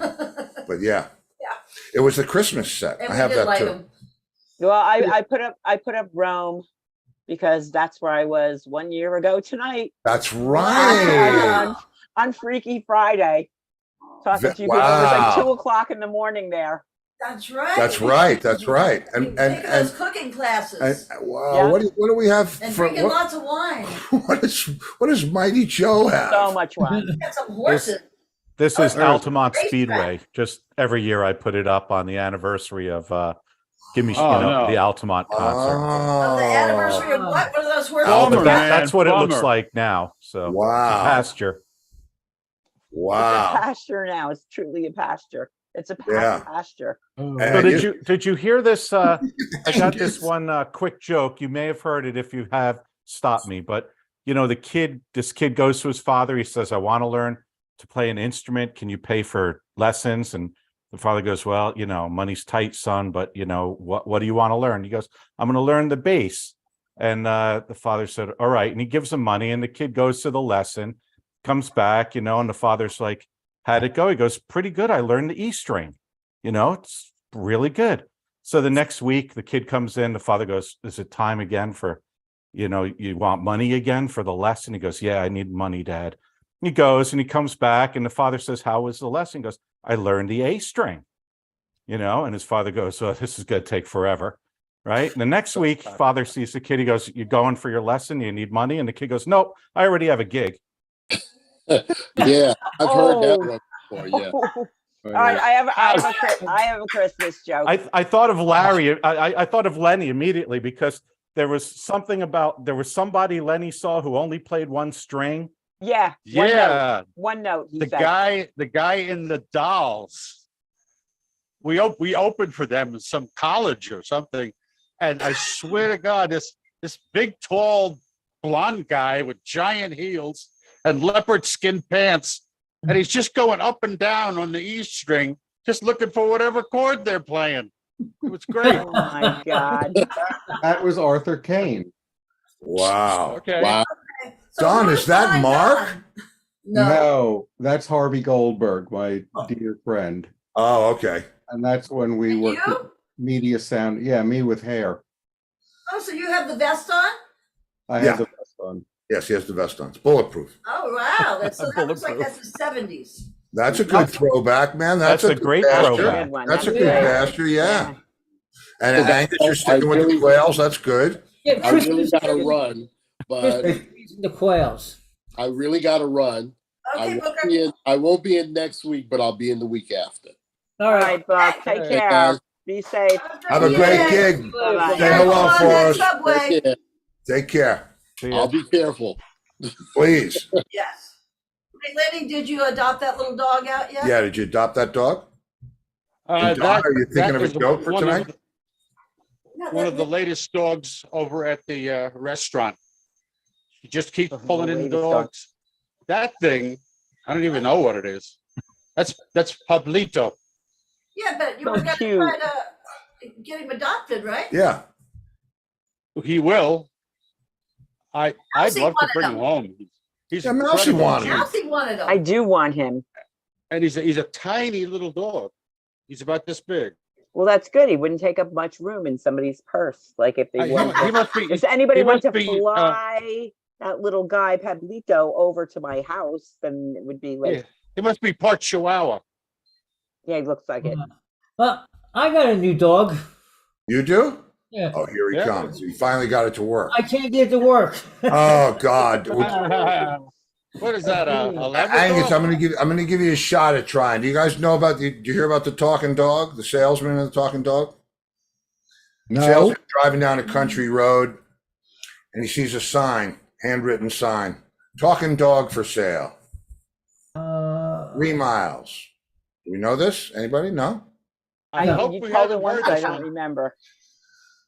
But yeah. Yeah. It was the Christmas set. And I we have did that light too. 'em. Well, I put up Rome because that's where I was 1 year ago tonight That's right. on Freaky Friday. Talking to you people. It was like 2 o'clock in the morning there. That's right. That's right. That's right. And And taking those cooking classes wow, Yeah. what do we have and for drinking lots of wine. what does Mighty Joe have? So much wine. We got some horses. This is Oh, Altamont racetrack. Speedway. Just every year I put it up on the anniversary of Give Me, Oh, no. the Altamont concert. Of the anniversary of what? What are those horses? Oh, but Bummer, that- man, that's what it looks bummer. like now. So it's a Wow. pasture. It's a Wow. pasture now. It's truly a pasture. It's a Yeah. pasture. And So did you hear this? I got this one quick joke. You may have heard it. If you have, stop me. But this kid goes to his father. He says, "I want to learn to play an instrument. Can you pay for lessons?" And the father goes, "Well, money's tight, son. But what do you want to learn?" He goes, "I'm going to learn the bass." And the father said, "All right." And he gives him money. And the kid goes to the lesson, comes back, and the father's like, "How'd it go?" He goes, "Pretty good. I learned the E string. It's really good." So the next week, the kid comes in. The father goes, "Is it time again for, you want money again for the lesson?" He goes, "Yeah, I need money, Dad." He goes and he comes back, and the father says, "How was the lesson?" He goes, "I learned the A string." And his father goes, "So this is going to take forever." Right. And the next week, father sees the kid. He goes, "You going for your lesson? You need money?" And the kid goes, "Nope, I already have a gig." Yeah, I've heard that Oh. one before. Yeah. All right, I have a Christmas joke. I thought of Larry. I thought of Lenny immediately because there was somebody Lenny saw who only played one string. Yeah. Yeah. One note. He The said. guy in the dolls. We opened for them in some college or something, and I swear to God, this big, tall, blonde guy with giant heels and leopard skin pants, and he's just going up and down on the E string, just looking for whatever chord they're playing. It was great. Oh my God. That was Arthur Kane. Wow. Okay. Wow. So Don, who's is that flying Mark? Don? No. No, that's Harvey Goldberg, my dear friend. Oh, okay. And that's when we And worked at you? Media Sound. Yeah, me with hair. Oh, so you have the vest on? I Yeah. had the best on. Yes, he has the vest on. It's bulletproof. Oh wow, that looks like that's the 70s. That's a good throwback, man. That's a good great pasture. throwback. Good one. That's a That's good great. pasture, yeah. And Well, Angus, you're sticking with the really- quails. That's good. Yeah, I really got to run, but the quails. I really got to run. Okay, Booker. I won't be in next week, but I'll be in the week after. All All right. right, Buck. Take Hey, care. guys. Be safe. Have a great gig. Bye-bye. Say hello Go on for that us. Subway. Take care. Take care. See ya. I'll be careful. Please. Yes. Hey, Lenny, did you adopt that little dog out yet? Yeah, did you adopt that dog? And Don, That- are you thinking that of a is joke for one of tonight? the- No, One of the that- latest dogs over at the restaurant. He just keeps Oh, the pulling in latest dogs. That thing, I don't even know what it is. That's Pablito. Yeah, but you So were going to cute. try to get him adopted, right? Yeah. He will. I'd Mousy love to wanted bring him him. home. He's Yeah, Mousy incredibly wanted cute. him. Mousy wanted him. I do want him. And he's a tiny little dog. He's about this big. Well, that's good. He wouldn't take up much room in somebody's purse. Like if they He want. must be. If anybody he wanted to must be, fly that little guy Pablito over to my house, then it would be like, Yeah, he must be part Chihuahua. yeah, he looks like it. Well, I got a new dog. You do? Yeah. Oh, here he Yeah. comes. He finally got it to work. I can't get it to work. Oh God. What is that? A Labrador? Angus, I'm gonna give you a shot at trying. Do you guys know about do you hear about the talking dog, the salesman and the talking dog? No. Salesman driving down a country road and he sees a sign, handwritten sign, talking dog for sale. 3 miles. Do we know this? Anybody? No? I know. hope You we told it haven't once, heard I this don't one. remember.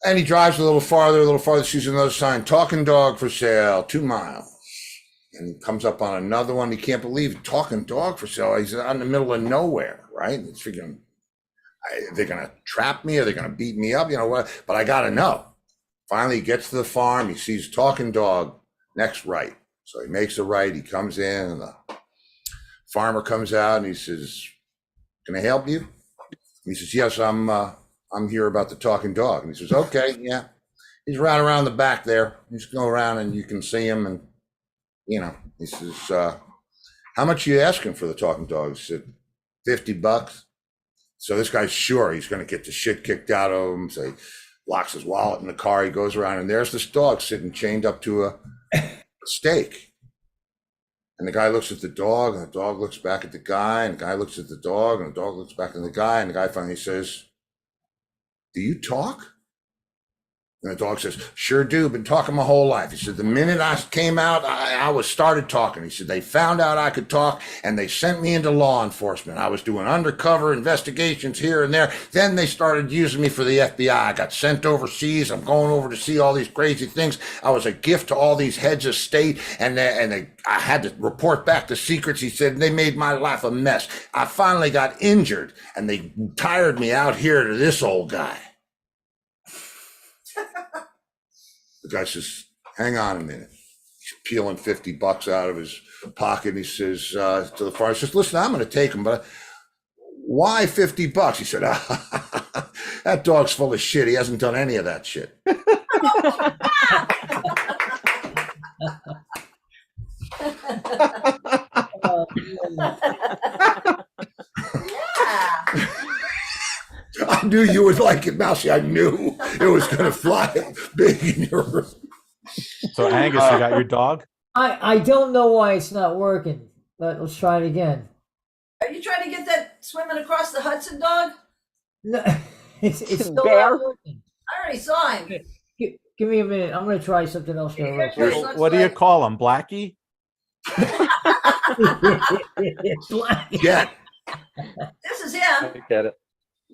And he drives a little farther, sees another sign, talking dog for sale, 2 miles. and comes up on another one. He can't believe it. Talking dog for sale. He's out in the middle of nowhere, right? He's figuring, they're going to trap me or they're going to beat me up, you know what? But I got to know. Finally, he gets to the farm. He sees talking dog next right. So he makes a right. He comes in, and the farmer comes out and he says, "Can I help you?" He says, "Yes, I'm here about the talking dog." And he says, "Okay, yeah." He's right around the back there. He's going around and you can see him. And, you know, he says, "How much are you asking for the talking dog?" He said, $50. So this guy's sure he's going to get the shit kicked out of him. So he locks his wallet in the car. He goes around and there's this dog sitting chained up to a stake. And the guy looks at the dog and the dog looks back at the guy and the guy looks at the dog and the dog looks back at the guy. And the guy finally says, "Do you talk?" And the dog says, "Sure do. Been talking my whole life." He said, "The minute I came out, I was started talking." He said, "They found out I could talk and they sent me into law enforcement. I was doing undercover investigations here and there. Then they started using me for the FBI. I got sent overseas. I'm going over to see all these crazy things. I was a gift to all these heads of state and I had to report back the secrets." He said, "They made my life a mess. I finally got injured and they tired me out here to this old guy." The guy says, "Hang on a minute." He's peeling $50 out of his pocket. And he says to the farmer, he says, "Listen, I'm going to take him, but why $50?" He said, "That dog's full of shit. He hasn't done any of that shit." Yeah. I knew you would like it, Mousy. I knew it was going to fly big in your. So Angus, you got your dog? I don't know why it's not working, but let's try it again. Are you trying to get that swimming across the Hudson dog? No, it's still Bear? not working. I already saw him. Give me a minute. I'm going to try something else. Here real quick. Looks What do you like- call him, Blackie? Yeah. This is him. I get it.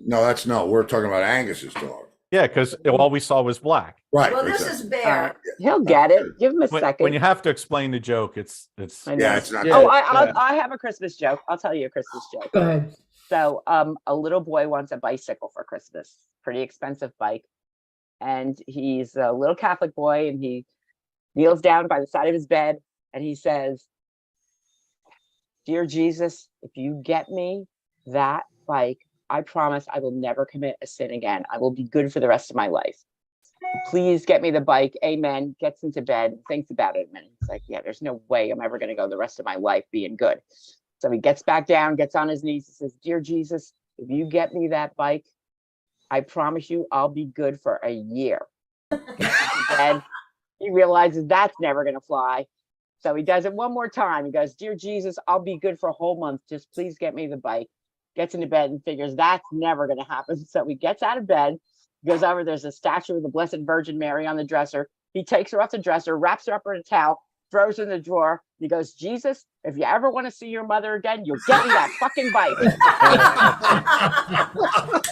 No, we're talking about Angus's dog. Yeah, because all we saw was black. Right. Well, this exactly. is Bear. He'll get it. Give him a second. When you have to explain the joke, it's I know. Yeah, it's not. Yeah. Oh, I have a Christmas joke. I'll tell you a Christmas joke. Go ahead. So, a little boy wants a bicycle for Christmas. Pretty expensive bike, and he's a little Catholic boy, and he kneels down by the side of his bed, and he says, "Dear Jesus, if you get me that bike, I promise I will never commit a sin again. I will be good for the rest of my life. Please get me the bike." Amen. Gets into bed, thinks about it a minute. He's like, "Yeah, there's no way I'm ever going to go the rest of my life being good." So he gets back down, gets on his knees, and says, "Dear Jesus, if you get me that bike, I promise you I'll be good for a year." And he realizes that's never going to fly. So he does it one more time. He goes, "Dear Jesus, I'll be good for a whole month. Just please get me the bike." Gets into bed and figures that's never going to happen. So he gets out of bed, goes over, there's a statue of the Blessed Virgin Mary on the dresser. He takes her off the dresser, wraps her up in a towel, throws her in the drawer. He goes, "Jesus, if you ever want to see your mother again, you'll get me that fucking bike." Good one.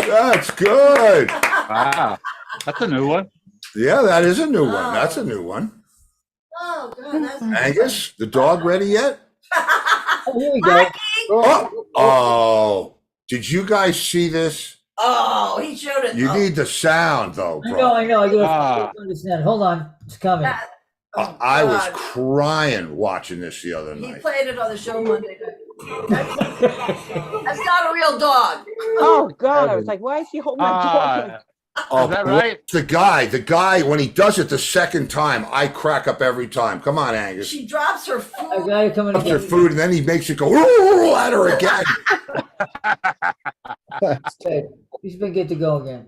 That's good. Wow. That's a new one. Yeah, that is a new one. That's a new one. Oh, God. That's Angus, the dog ready yet? Oh, here we go. Oh, did you guys see this? Oh, he showed it. You need the sound though, I bro. know. I Ah. gotta understand. Hold on. It's coming. I was God. crying watching this the other He night. played it on the show Monday night. That's not a real dog. Oh God, I was like, why is he holding that dog? Oh, Is that right? The guy, when he does it the second time, I crack up every time. Come on, Angus. She drops her I food. gotta come in Drops her again. food, and then he makes it go "Ooh," at her again. Okay, he's been good to go again.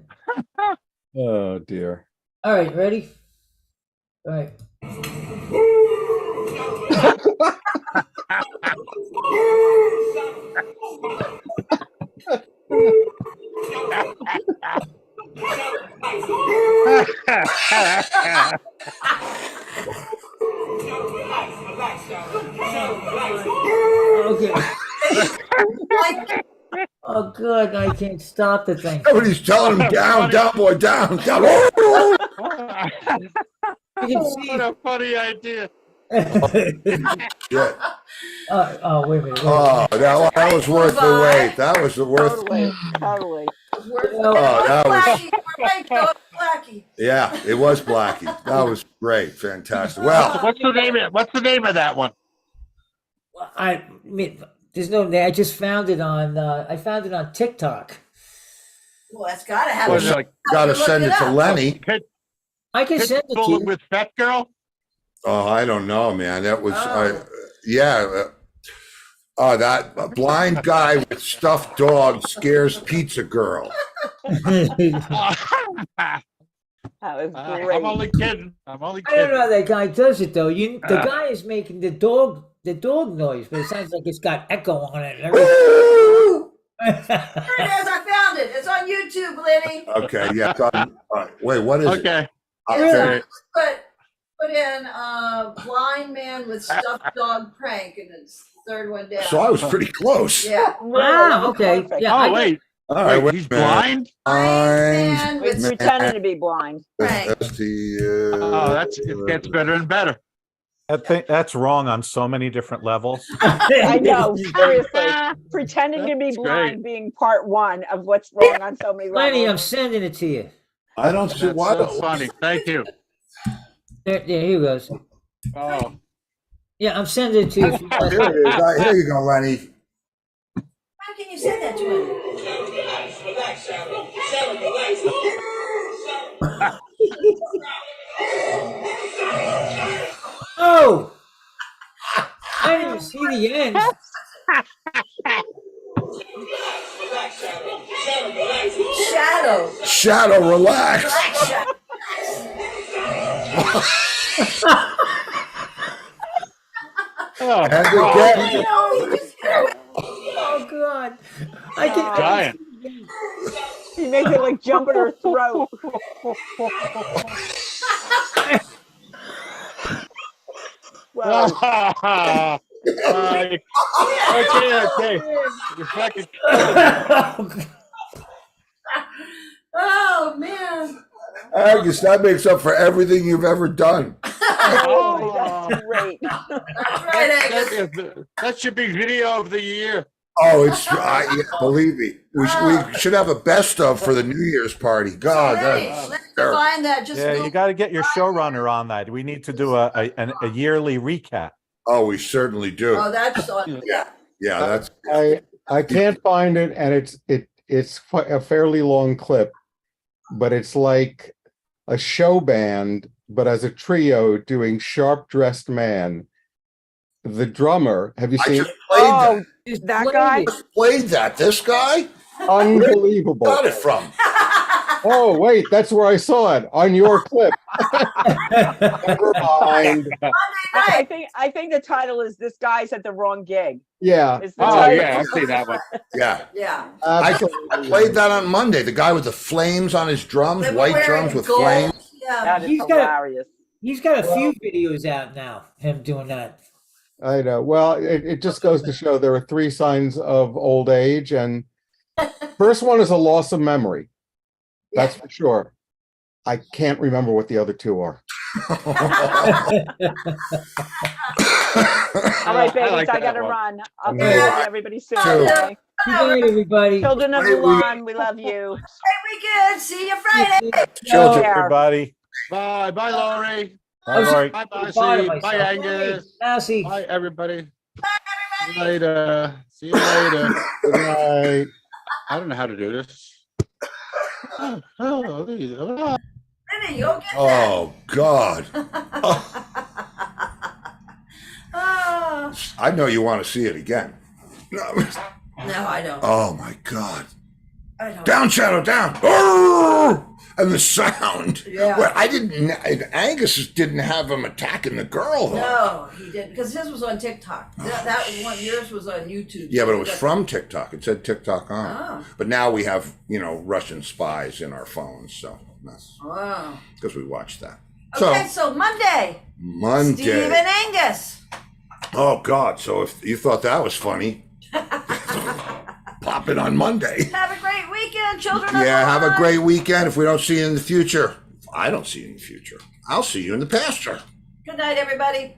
Oh dear. All right, ready? All right. Okay. Oh, good. I can't stop the thing. Somebody's telling him down, down, boy, down, down. You can see. What a funny idea. Yeah. Oh, wait a minute. Oh, that was worth the wait. That was worth. Totally, totally. Oh, that was. Blackie. We're right, Joe. Blackie. Yeah, it was Blackie. That was great, fantastic. Well, What's the name of that one? I mean, there's no name. I just found it on. I found it on TikTok. Well, that's got to have Was a it like got to send it to Lenny. I can send it to Pitbull you. with Fat Girl? Oh, I don't know, man. That was, Oh. yeah. That blind guy with stuffed dog scares pizza girl. That was great. I'm only kidding. I'm only I don't know kidding. how that guy does it though. The guy is making the dog noise, but it sounds like it's got echo on it and everything. There it is. I found it. It's on YouTube, Lenny. Okay, yeah. Wait, what is it? Okay. Okay. Put in blind man with stuffed dog prank, and it's the third one down. So I was pretty close. Yeah. Wow, okay. Perfect. Yeah, Oh, wait. All right, Wait, he's blind? Man He's with pretending to be blind. prank. Oh, it gets better and better. That's wrong on so many different levels. I know, seriously. Pretending to be That's blind being part one of what's wrong on so many Lenny, I'm levels. sending it to you. I don't see That's why. so funny. Thank you. There, here he goes. Oh, Yeah, I'm sending it to you. Here it is. Here you go, Lenny. How can you say that to him? Oh! I didn't see the end. Shadow. Shadow, relax. Black shadow. oh And again, Oh God! I can. giant. He makes it like jump in her throat. Well, Okay. You fucking Oh man. Angus, that makes up for everything you've ever done. oh, that's great. That's right, Angus. that should be video of the year. Oh, yeah, believe me, we should have a best of for the New Year's party. God, that's Let's terrible. find that. Just Yeah, go- you got to get your showrunner on that. We need to do a yearly recap. Oh, we certainly do. Oh, that's on. Yeah. Yeah, that's I can't find it, and it's a fairly long clip, but it's like a show band, but as a trio doing Sharp Dressed Man. The drummer, have you I seen? just played Oh, Just that played guy? it. that. Played that. This guy? Unbelievable. Got it from? Oh, wait, that's where I saw it on your clip. Never mind. I think the title is "This Guy's at the Wrong Gig." Yeah. Is the Oh, title. yeah, I've seen that one. Yeah. Yeah. I Absolutely. played that on Monday. The guy with the flames on his drums, They were white wearing drums with gold. flames. Yeah. That is He's got- hilarious. He's got a few videos out now. Him doing that. I know. Well, it just goes to show there are 3 signs of old age, and first one is a loss of memory. That's for sure. I can't remember what the other 2 are. All right, babies, like I that gotta one. run. I'll Okay. see everybody soon. Two. Okay? Good night, everybody. Children of Great week. Luongo, we love you. Great weekend. See you Friday. Children. Yeah. Everybody. Bye. Bye, Laurie. Bye, Lori. Bye, Bye, Bossy. myself. Bye, Angus. Lassie. Bye, everybody. See you later. See you later. Good night. I don't know how to do this. Oh, Lenny, you'll get that. Oh, God. Oh. I know you want to see it again. No, No, I don't. oh, my God. I don't. Down, Shadow, down. Oh! And the sound. Yeah. Well, Angus didn't have him attacking the girl, though. No, he didn't, because his was on TikTok. That was one. Yours was on YouTube. Yeah, but it was from TikTok. It said TikTok on. Oh. But now we have, Russian spies in our phones, so that's Wow. because we watched that. Okay, So so Monday, Monday. Steve and Angus. Oh God! So if you thought that was funny, pop it on Monday. Have a great weekend, children. of Yeah, have a God. great weekend. If we don't see you in the future, I don't see you in the future. I'll see you in the pasture. Good night, everybody.